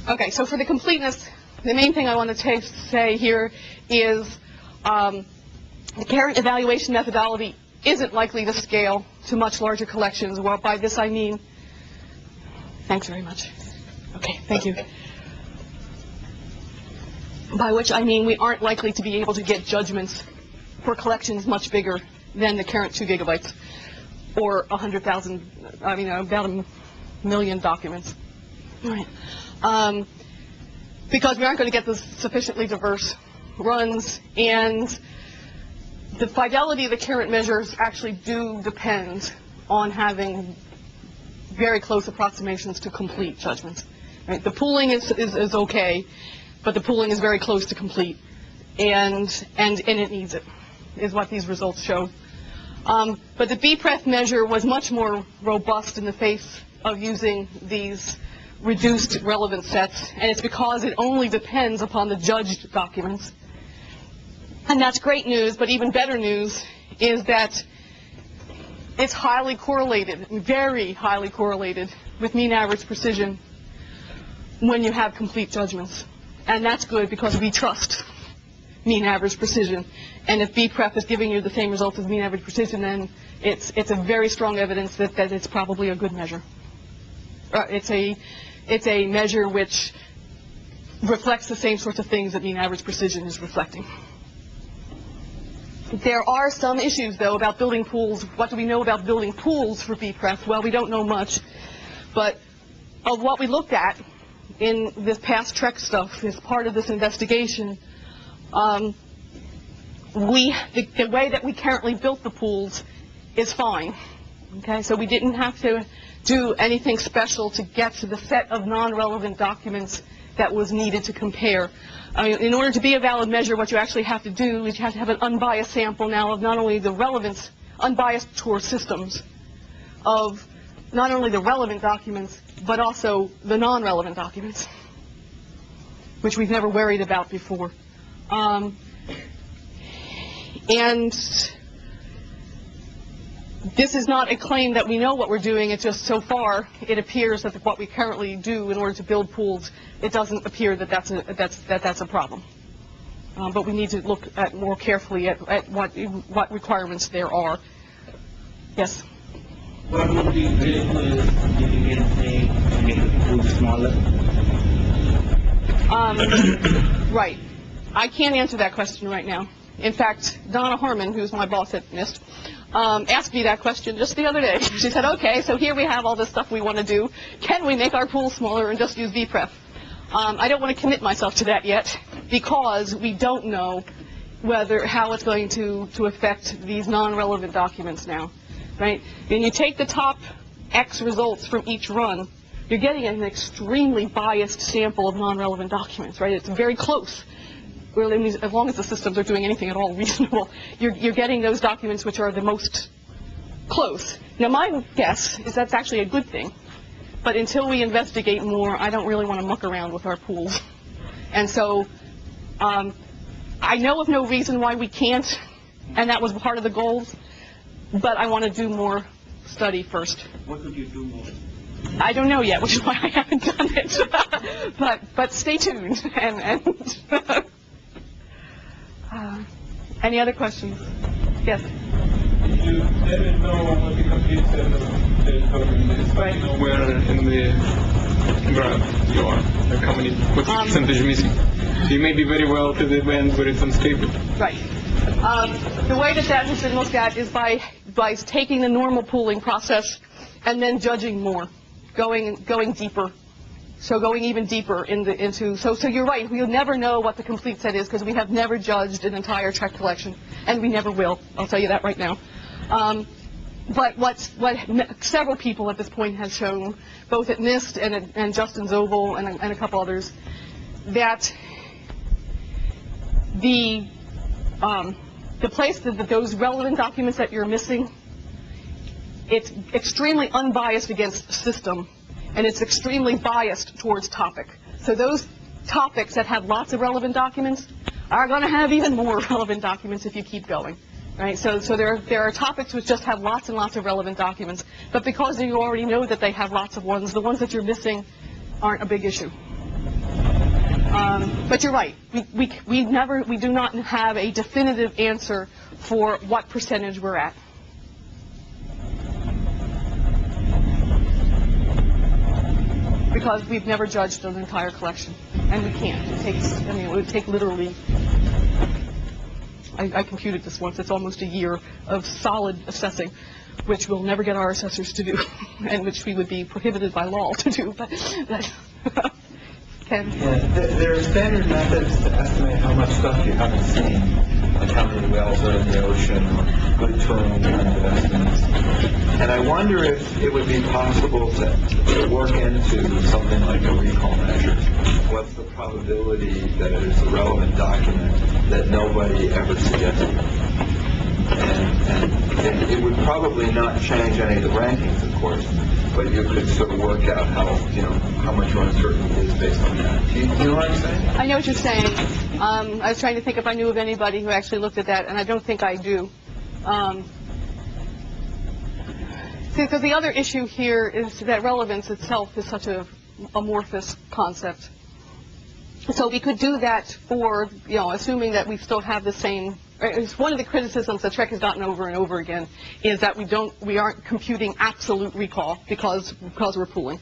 Okay, so for the completeness, the main thing I want to say here is The current evaluation methodology isn't likely to scale to much larger collections. Well, by this I mean, thanks very much. Okay, thank you. By which I mean we aren't likely to be able to get judgments for collections much bigger than the current 2 gigabytes or 100,000, about a million documents. All right. Because we aren't going to get the sufficiently diverse runs, and the fidelity of the current measures actually do depend on having very close approximations to complete judgments. Right? The pooling is okay, but the pooling is very close to complete, and it needs it, is what these results show. But the Bpref measure was much more robust in the face of using these reduced relevance sets, and it's because it only depends upon the judged documents. And that's great news, but even better news is that it's highly correlated, very highly correlated with mean average precision when you have complete judgments. And that's good because we trust mean average precision. And if Bpref is giving you the same results as mean average precision, then it's a very strong evidence that it's probably a good measure. It's a measure which reflects the same sorts of things that mean average precision is reflecting. There are some issues, though, about building pools. What do we know about building pools for Bpref? Well, we don't know much. But of what we looked at in this past TREC stuff as part of this investigation, the way that we currently built the pools is fine. Okay, so we didn't have to do anything special to get to the set of non-relevant documents that was needed to compare. I mean, in order to be a valid measure, what you actually have to do is you have to have an unbiased sample now of not only the relevance, unbiased towards systems, of not only the relevant documents, but also the non-relevant documents, which we've never worried about before. And this is not a claim that we know what we're doing. It's just so far it appears that what we currently do in order to build pools, it doesn't appear that that's a problem. But we need to look at more carefully at what requirements there are. Yes. What would be great is if you can say make the pool smaller? Right. I can't answer that question right now. In fact, Donna Harmon, who's my boss at NIST, asked me that question just the other day. She said, okay, so here we have all this stuff we want to do. Can we make our pool smaller and just use Bpref? I don't want to commit myself to that yet because we don't know how it's going to affect these non-relevant documents now, right? When you take the top X results from each run, you're getting an extremely biased sample of non-relevant documents, right? It's very close. Really, as long as the systems are doing anything at all reasonable, you're getting those documents which are the most close. Now, my guess is that's actually a good thing. But until we investigate more, I don't really want to muck around with our pools. And so I know of no reason why we can't, and that was part of the goals. But I want to do more study first. What would you do more? I don't know yet, which is why I haven't done it. but stay tuned. Any other questions? Yes. You never know what the complete set of the document is, but you know where in the graph you are, like how many, what's the percentage missing. So you may be very well to the end where it's unstable. Right. The way that has been looked at is by taking the normal pooling process and then judging more, going deeper. So going even deeper so you're right, we'll never know what the complete set is because we have never judged an entire TREC collection, and we never will. I'll tell you that right now. But what several people at this point have shown, both at NIST and Justin Zobel and a couple others, that the place that those relevant documents that you're missing, it's extremely unbiased against system. And it's extremely biased towards topic. So those topics that have lots of relevant documents are going to have even more relevant documents if you keep going, right? So there are topics which just have lots and lots of relevant documents, but because you already know that they have lots of ones, the ones that you're missing aren't a big issue. But you're right. We do not have a definitive answer for what percentage we're at. Because we've never judged an entire collection, and we can't. It would take literally, I computed this once, it's almost a year of solid assessing, which we'll never get our assessors to do, and which we would be prohibited by law to do. But Ken? Yeah, there are standard methods to estimate how much stuff you haven't seen, like how many whales are in the ocean, or good terrain kind of estimates. And I wonder if it would be possible to work into something like a recall measure. What's the probability that it is a relevant document that nobody ever sees? And it would probably not change any of the rankings, of course, but you could sort of work out how much uncertainty is based on that. Do you know what I'm saying? I know what you're saying. I was trying to think if I knew of anybody who actually looked at that, and I don't think I do. Because the other issue here is that relevance itself is such a amorphous concept. So we could do that for, assuming that we still have the same. It's one of the criticisms that TREC has gotten over and over again is that we aren't computing absolute recall because we're pooling.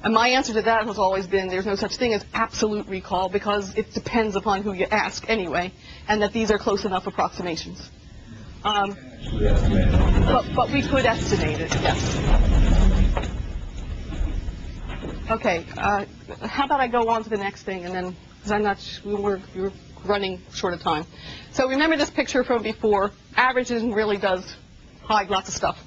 And my answer to that has always been there's no such thing as absolute recall because it depends upon who you ask anyway, and that these are close enough approximations. But we could estimate it, yes. Okay, how about I go on to the next thing, and then, because we're running short of time. So remember this picture from before. Averages really does hide lots of stuff.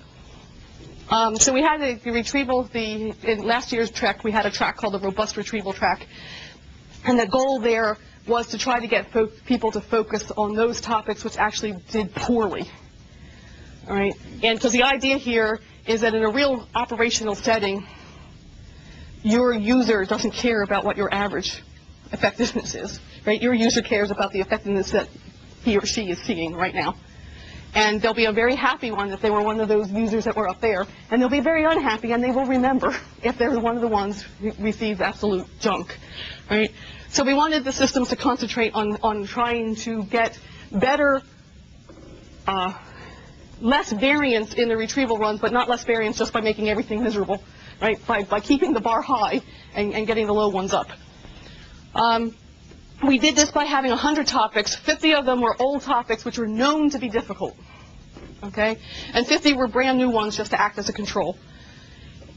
So we had the retrieval, in last year's TREC, we had a track called the Robust Retrieval Track. And the goal there was to try to get people to focus on those topics which actually did poorly. All right? And because the idea here is that in a real operational setting, your user doesn't care about what your average effectiveness is, right? Your user cares about the effectiveness that he or she is seeing right now. And they'll be a very happy one if they were one of those users that were up there, and they'll be very unhappy, and they will remember if they're one of the ones who received absolute junk, right? So we wanted the systems to concentrate on trying to get better, less variance in the retrieval runs, but not less variance just by making everything miserable, right? By keeping the bar high and getting the low ones up. We did this by having 100 topics. 50 of them were old topics which were known to be difficult, okay? And 50 were brand new ones just to act as a control.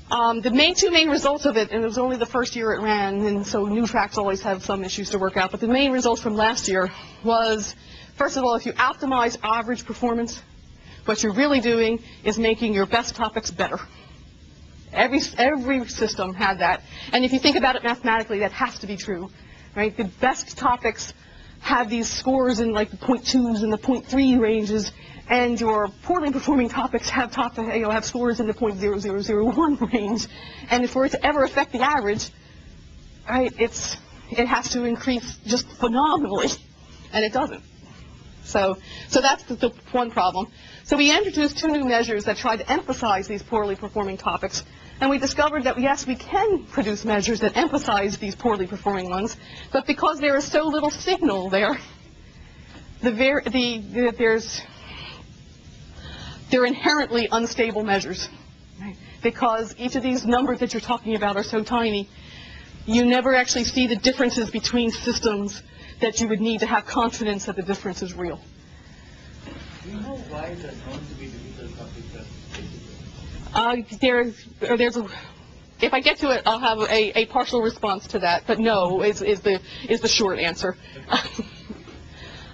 The two main results of it, and it was only the first year it ran, and so new tracks always have some issues to work out, but the main results from last year was, first of all, if you optimize average performance, what you're really doing is making your best topics better. Every system had that. And if you think about it mathematically, that has to be true. Right? The best topics have these scores in like the 0.2s and the 0.3 ranges, and your poorly performing topics have scores in the 0.0001 range. And for it to ever affect the average, right, it has to increase just phenomenally, and it doesn't. So that's the one problem. So we introduced 2 new measures that tried to emphasize these poorly performing topics. And we discovered that, yes, we can produce measures that emphasize these poorly performing ones, but because there is so little signal there, they're inherently unstable measures. Right? Because each of these numbers that you're talking about are so tiny, you never actually see the differences between systems that you would need to have confidence that the difference is real. Do you know why it is known to be difficult topics? If I get to it, I'll have a partial response to that, but no is the short answer.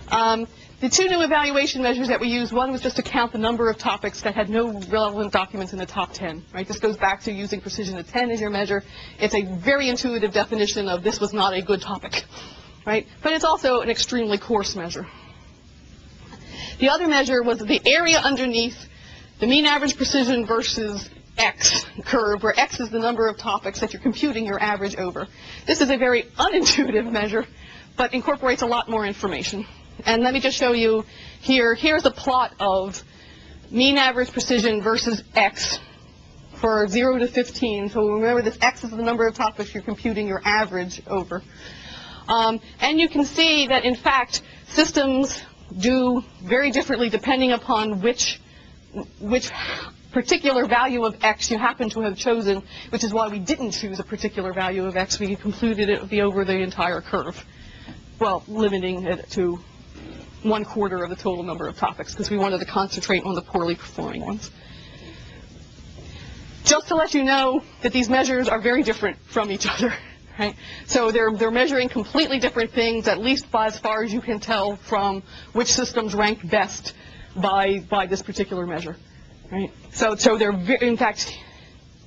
The 2 new evaluation measures that we used, one was just to count the number of topics that had no relevant documents in the top 10. Right? This goes back to using precision of 10 as your measure. It's a very intuitive definition of this was not a good topic, right? But it's also an extremely coarse measure. The other measure was the area underneath the mean average precision versus X curve, where X is the number of topics that you're computing your average over. This is a very unintuitive measure, but incorporates a lot more information. And let me just show you here. Here's a plot of mean average precision versus X for 0 to 15. So remember, this X is the number of topics you're computing your average over. And you can see that, in fact, systems do very differently depending upon which particular value of x you happen to have chosen, which is why we didn't choose a particular value of x. We concluded it would be over the entire curve, well, limiting it to 1/4 of the total number of topics, because we wanted to concentrate on the poorly performing ones. Just to let you know that these measures are very different from each other, right? So they're measuring completely different things, at least by as far as you can tell from which systems rank best by this particular measure, right? So they're in fact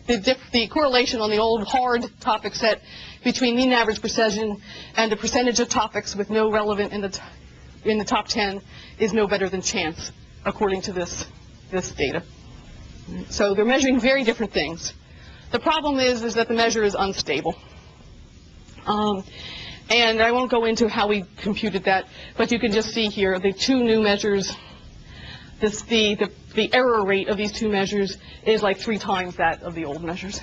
the correlation on the old hard topic set between mean average precision and the percentage of topics with no relevant in the top 10 is no better than chance, according to this data. So they're measuring very different things. The problem is that the measure is unstable. And I won't go into how we computed that, but you can just see here the two new measures. The error rate of these two measures is like 3 times that of the old measures.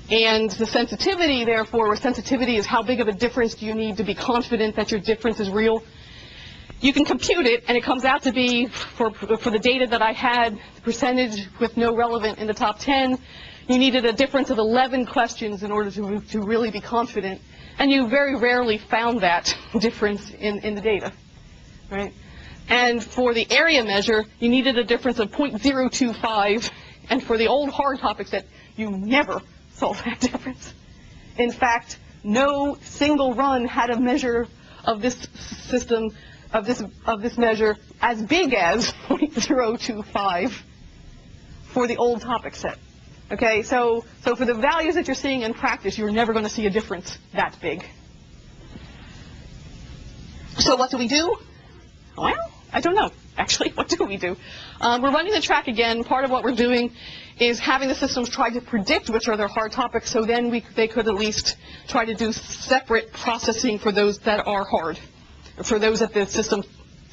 And the sensitivity, therefore, where sensitivity is how big of a difference do you need to be confident that your difference is real. You can compute it, and it comes out to be, for the data that I had, the percentage with no relevant in the top 10, you needed a difference of 11 questions in order to really be confident. And you very rarely found that difference in the data, right? And for the area measure, you needed a difference of 0.025, and for the old hard topic set, you never saw that difference. In fact, no single run had a measure of this system, of this measure, as big as 0.025 for the old topic set. Okay, so for the values that you're seeing in practice, you're never going to see a difference that big. So what do we do? Well, I don't know, actually. What do we do? We're running the TREC again. Part of what we're doing is having the systems try to predict which are their hard topics, so then they could at least try to do separate processing for those that are hard, for those that the system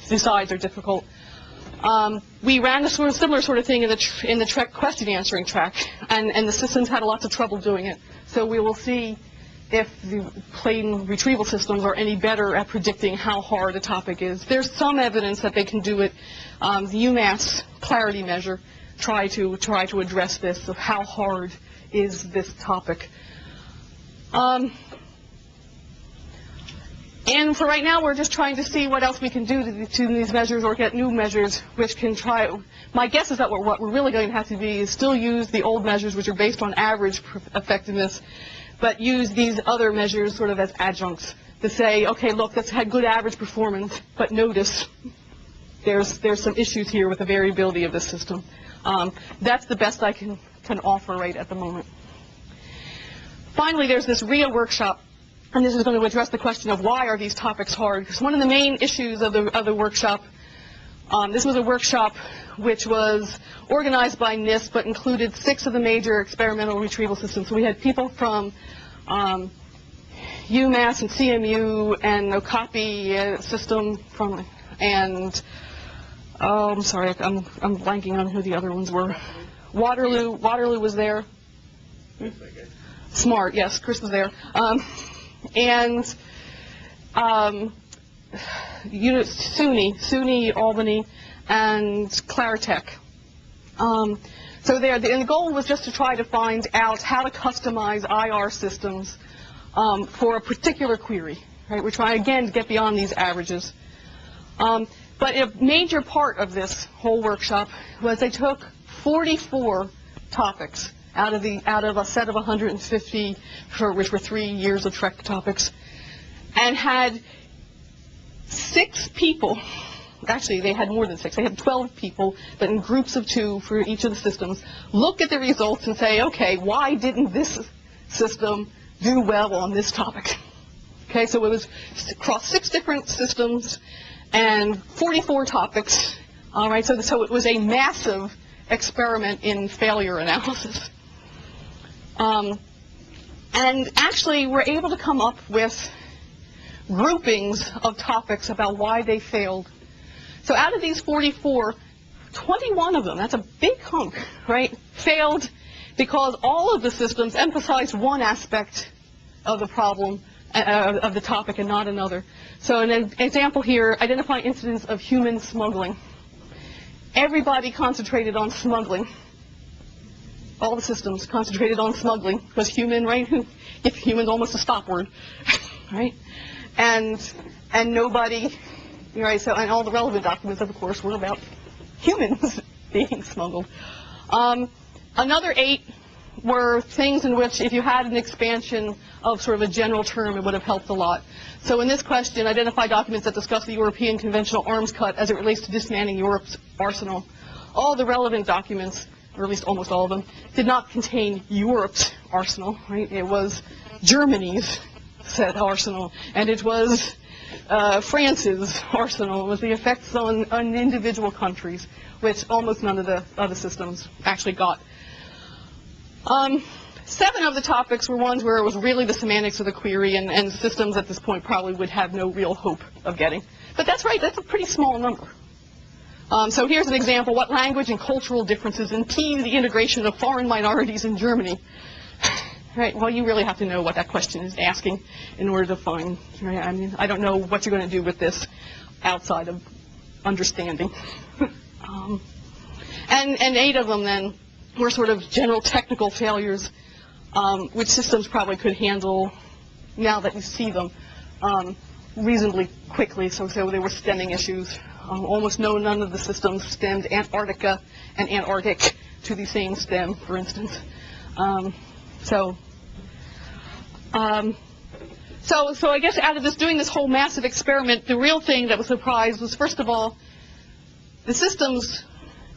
decides are difficult. We ran a similar sort of thing in the TREC question answering track, and the systems had lots of trouble doing it. So we will see if the plain retrieval systems are any better at predicting how hard a topic is. There's some evidence that they can do it. The UMass clarity measure try to address this, of how hard is this topic. And for right now, we're just trying to see what else we can do to these measures, or get new measures which can try. My guess is that what we're really going to have to be is still use the old measures, which are based on average effectiveness, but use these other measures sort of as adjuncts to say, okay, look, that's had good average performance, but notice there's some issues here with the variability of the system. That's the best I can offer right at the moment. Finally, there's this RIA workshop, and this is going to address the question of why are these topics hard. Because one of the main issues of the workshop, this was a workshop which was organized by NIST, but included 6 of the major experimental retrieval systems. So we had people from UMass and CMU and Okapi system from, and I'm sorry, I'm blanking on who the other ones were. Waterloo was there. Smart, yes, Chris was there. And SUNY Albany, and Claritech. So and the goal was just to try to find out how to customize IR systems for a particular query. Right? We're trying again to get beyond these averages. But a major part of this whole workshop was they took 44 topics out of a set of 150, which were 3 years of TREC topics, and had 6 people. Actually, they had more than 6. They had 12 people, but in groups of 2 for each of the systems, look at the results and say, okay, why didn't this system do well on this topic? Okay, so it was across 6 different systems and 44 topics. All right, so it was a massive experiment in failure analysis. And actually, we're able to come up with groupings of topics about why they failed. So out of these 44, 21 of them, that's a big hunk, right, failed because all of the systems emphasized one aspect of the problem of the topic and not another. So an example here, identify incidents of human smuggling. Everybody concentrated on smuggling. All the systems concentrated on smuggling because human, right? If human's almost a stop word, right? And nobody, right? So and all the relevant documents, of course, were about humans being smuggled. Another 8 were things in which if you had an expansion of sort of a general term, it would have helped a lot. So in this question, identify documents that discuss the European conventional arms cut as it relates to dismantling Europe's arsenal. All the relevant documents, or at least almost all of them, did not contain Europe's arsenal, right? It was Germany's said arsenal, and it was France's arsenal. It was the effects on individual countries, which almost none of the other systems actually got. 7 of the topics were ones where it was really the semantics of the query, and systems at this point probably would have no real hope of getting. But that's right, that's a pretty small number. So here's an example. What language and cultural differences impede the integration of foreign minorities in Germany? Right, well, you really have to know what that question is asking in order to find, right? I mean, I don't know what you're going to do with this outside of understanding. And 8 of them then were sort of general technical failures, which systems probably could handle now that you see them reasonably quickly. So they were stemming issues. Almost none of the systems stemmed Antarctica and Antarctic to the same stem, for instance. So I guess out of this, doing this whole massive experiment, the real thing that was surprised was, first of all, the systems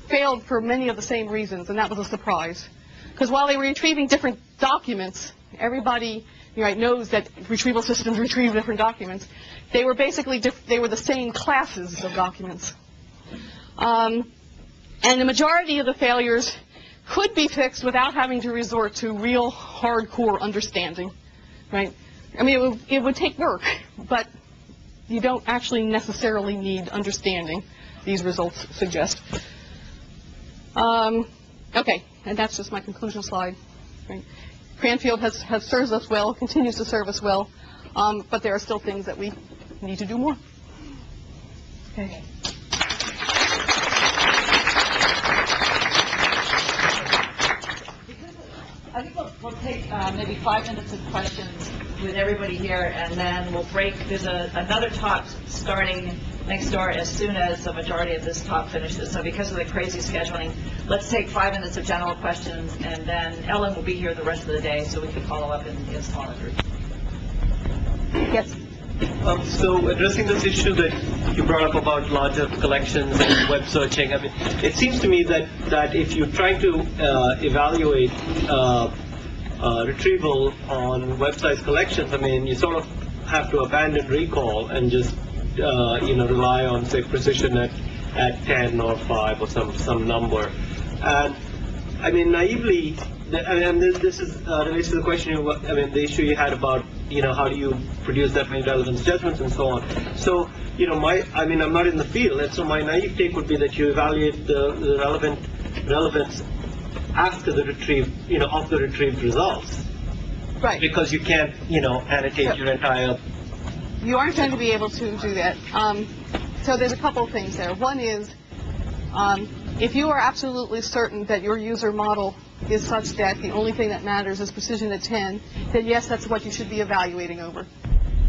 failed for many of the same reasons, and that was a surprise. Because while they were retrieving different documents, everybody knows that retrieval systems retrieve different documents. They were basically they were the same classes of documents. And the majority of the failures could be fixed without having to resort to real hardcore understanding, right? I mean, it would take work, but you don't actually necessarily need understanding, these results suggest. Okay, and that's just my conclusion slide. Right? Cranfield has served us well, continues to serve us well, but there are still things that we need to do more. Okay. I think we'll take maybe 5 minutes of questions with everybody here, and then we'll break. There's another talk starting next door as soon as the majority of this talk finishes. So because of the crazy scheduling, let's take 5 minutes of general questions, and then Ellen will be here the rest of the day, so we can follow up in smaller groups. Yes. So addressing this issue that you brought up about larger collections and web searching, I mean, it seems to me that if you're trying to evaluate retrieval on web-size collections, I mean, you sort of have to abandon recall and just rely on, say, precision at 10 or 5 or some number. And I mean, naively, this is relates to the question. The issue you had about how do you produce that many relevance judgments and so on. So I'm not in the field, and so my naive take would be that you evaluate the relevance after the of the retrieved results. Right. Because you can't annotate your entire. You aren't going to be able to do that. So there's a couple of things there. One is, if you are absolutely certain that your user model is such that the only thing that matters is precision at 10, then yes, that's what you should be evaluating over.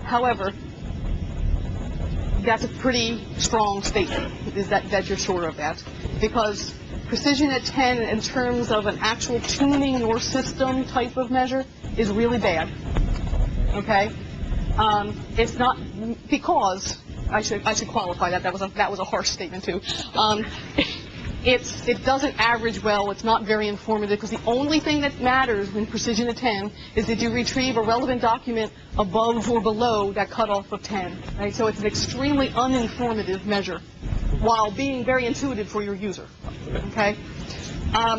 However, that's a pretty strong statement, is that you're sure of that. Because precision at 10 in terms of an actual tuning your system type of measure is really bad. Okay? It's not because I should qualify that. That was a harsh statement too. It doesn't average well. It's not very informative because the only thing that matters in precision at 10 is that you retrieve a relevant document above or below that cutoff of 10. Right? So it's an extremely uninformative measure, while being very intuitive for your user. Okay.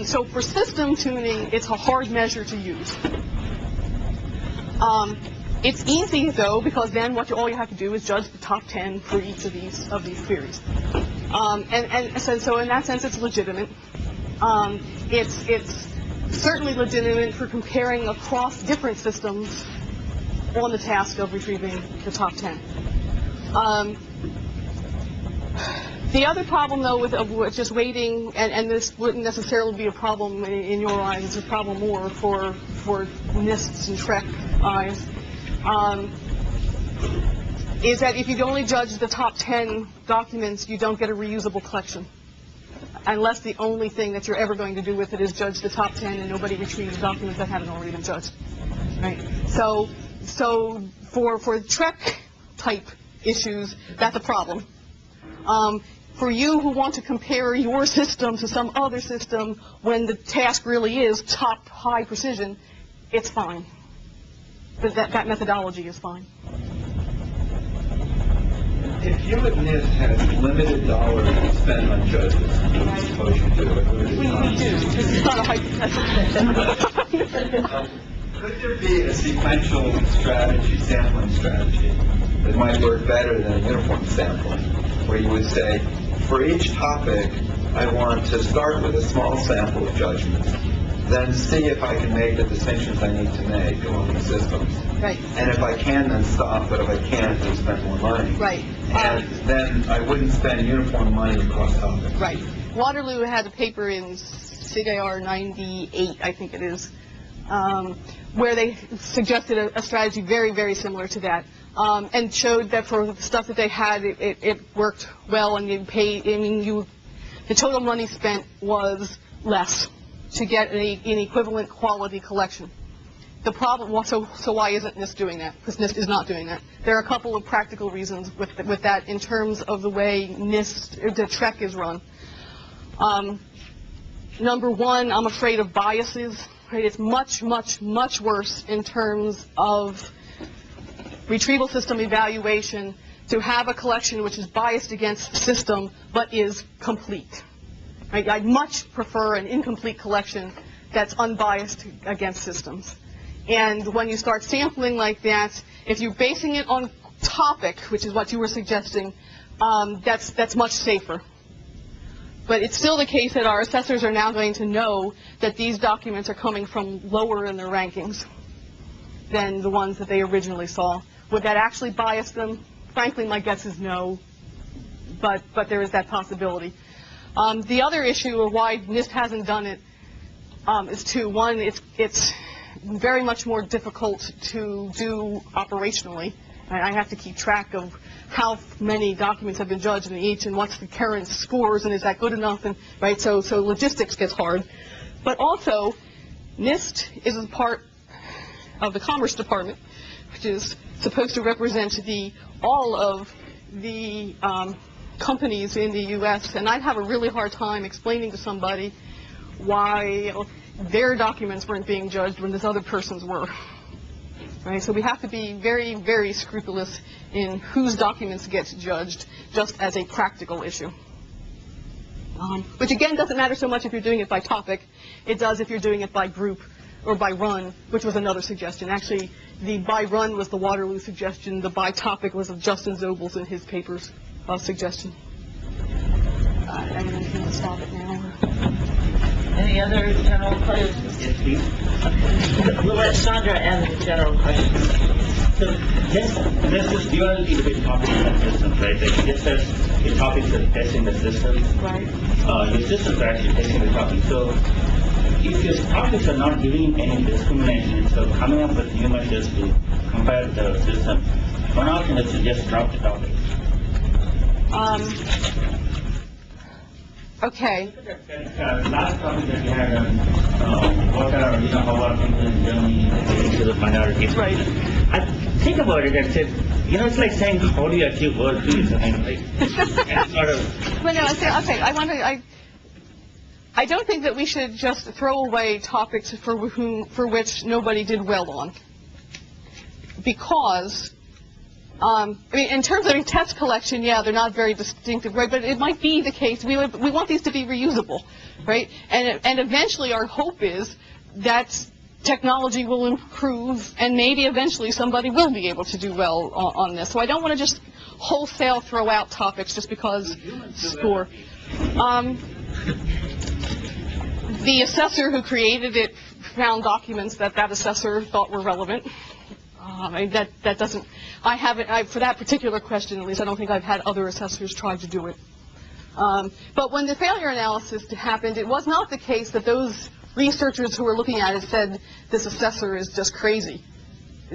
So for system tuning, it's a hard measure to use. It's easy though, because then all you have to do is judge the top 10 for each of these queries. So in that sense, it's legitimate. It's certainly legitimate for comparing across different systems on the task of retrieving the top 10. The other problem, though, with just waiting, and this wouldn't necessarily be a problem in your eyes, it's a problem more for NIST's and TREC eyes, is that if you only judge the top 10 documents, you don't get a reusable collection, unless the only thing that you're ever going to do with it is judge the top 10 and nobody retrieves documents that haven't already been judged. Right? So for TREC type issues, that's a problem. For you who want to compare your system to some other system when the task really is top high precision, it's fine. That methodology is fine. If you at NIST had limited dollars to spend on judges, what suppose you do? We do. This is not a hypothetical. Could there be a sequential strategy, sampling strategy, that might work better than uniform sampling, where you would say, for each topic, I want to start with a small sample of judgments, then see if I can make the distinctions I need to make among the systems. Right. And if I can, then stop, but if I can't, then spend more money. Right. And then I wouldn't spend uniform money across topics. Right. Waterloo had a paper in SIGIR 98, I think it is, where they suggested a strategy very, very similar to that, and showed that for the stuff that they had, it worked well, and you paid, the total money spent was less to get an equivalent quality collection. The problem, so why isn't NIST doing that? Because NIST is not doing that. There are a couple of practical reasons with that in terms of the way NIST, the TREC is run. Number one, I'm afraid of biases. Right? It's much, much, much worse in terms of retrieval system evaluation to have a collection which is biased against the system but is complete. Right? I'd much prefer an incomplete collection that's unbiased against systems. And when you start sampling like that, if you're basing it on topic, which is what you were suggesting, that's much safer. But it's still the case that our assessors are now going to know that these documents are coming from lower in their rankings than the ones that they originally saw. Would that actually bias them? Frankly, my guess is no, but there is that possibility. The other issue of why NIST hasn't done it is two. One, it's very much more difficult to do operationally. I have to keep track of how many documents have been judged in each and what's the current scores and is that good enough, and right, so logistics gets hard. But also, NIST is a part of the Commerce Department, which is supposed to represent all of the companies in the U.S., and I'd have a really hard time explaining to somebody why their documents weren't being judged when this other person's were. Right? So we have to be very, very scrupulous in whose documents get judged, just as a practical issue. Which again doesn't matter so much if you're doing it by topic. It does if you're doing it by group or by run, which was another suggestion. Actually, the by run was the Waterloo suggestion. The by topic was of Justin Zobel's in his papers suggestion. I'm going to stop it now. Any other general questions? Yes, please. We'll let Sandra answer the general questions. So this is duality between topics and systems, right? Like just as your topics are testing the system, Right. Your systems are actually testing the topics. So if your topics are not giving any discrimination, so coming up with new measures to compare the system, one option is to just drop the topics. Okay. Last topic that we had on what are, how are people in Germany to the minorities. Right. I think about it and said, it's like saying, how do you achieve world peace? I mean, like, and sort of. Well, no, okay, I don't think that we should just throw away topics for which nobody did well on. Because, in terms of a test collection, yeah, they're not very distinctive, right? But it might be the case. We want these to be reusable, right? And eventually, our hope is that technology will improve, and maybe eventually somebody will be able to do well on this. So I don't want to just wholesale throw out topics just because score. The assessor who created it found documents that assessor thought were relevant. I mean, that doesn't, I haven't, for that particular question at least, I don't think I've had other assessors try to do it. But when the failure analysis happened, it was not the case that those researchers who were looking at it said, this assessor is just crazy.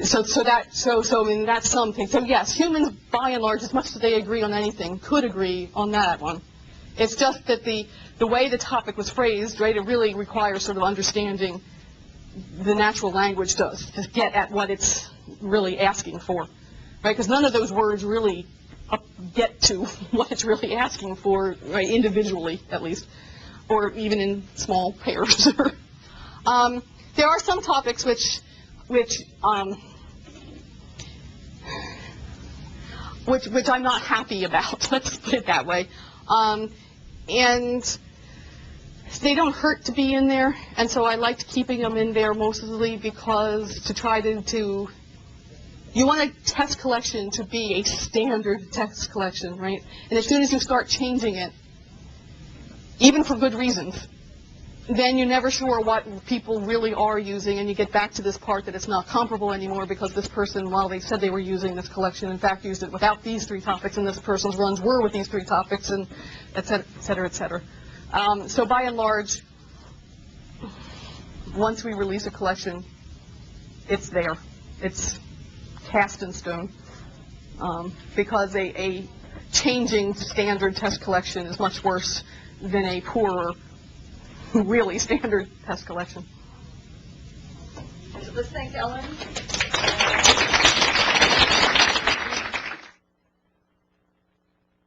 So I mean, that's something. So yes, humans, by and large, as much as they agree on anything, could agree on that one. It's just that the way the topic was phrased, right, it really requires sort of understanding the natural language does to get at what it's really asking for, right? Because none of those words really get to what it's really asking for, right, individually at least, or even in small pairs. There are some topics which I'm not happy about. Let's put it that way. And they don't hurt to be in there, and so I liked keeping them in there mostly because to try to you want a test collection to be a standard test collection, right? And as soon as you start changing it, even for good reasons, then you're never sure what people really are using, and you get back to this part that it's not comparable anymore because this person, while they said they were using this collection, in fact used it without these 3 topics, and this person's runs were with these 3 topics, and et cetera, et cetera, et cetera. So by and large, once we release a collection, it's there. It's cast in stone, because a changing standard test collection is much worse than a poorer, really standard test collection. Let's thank Ellen.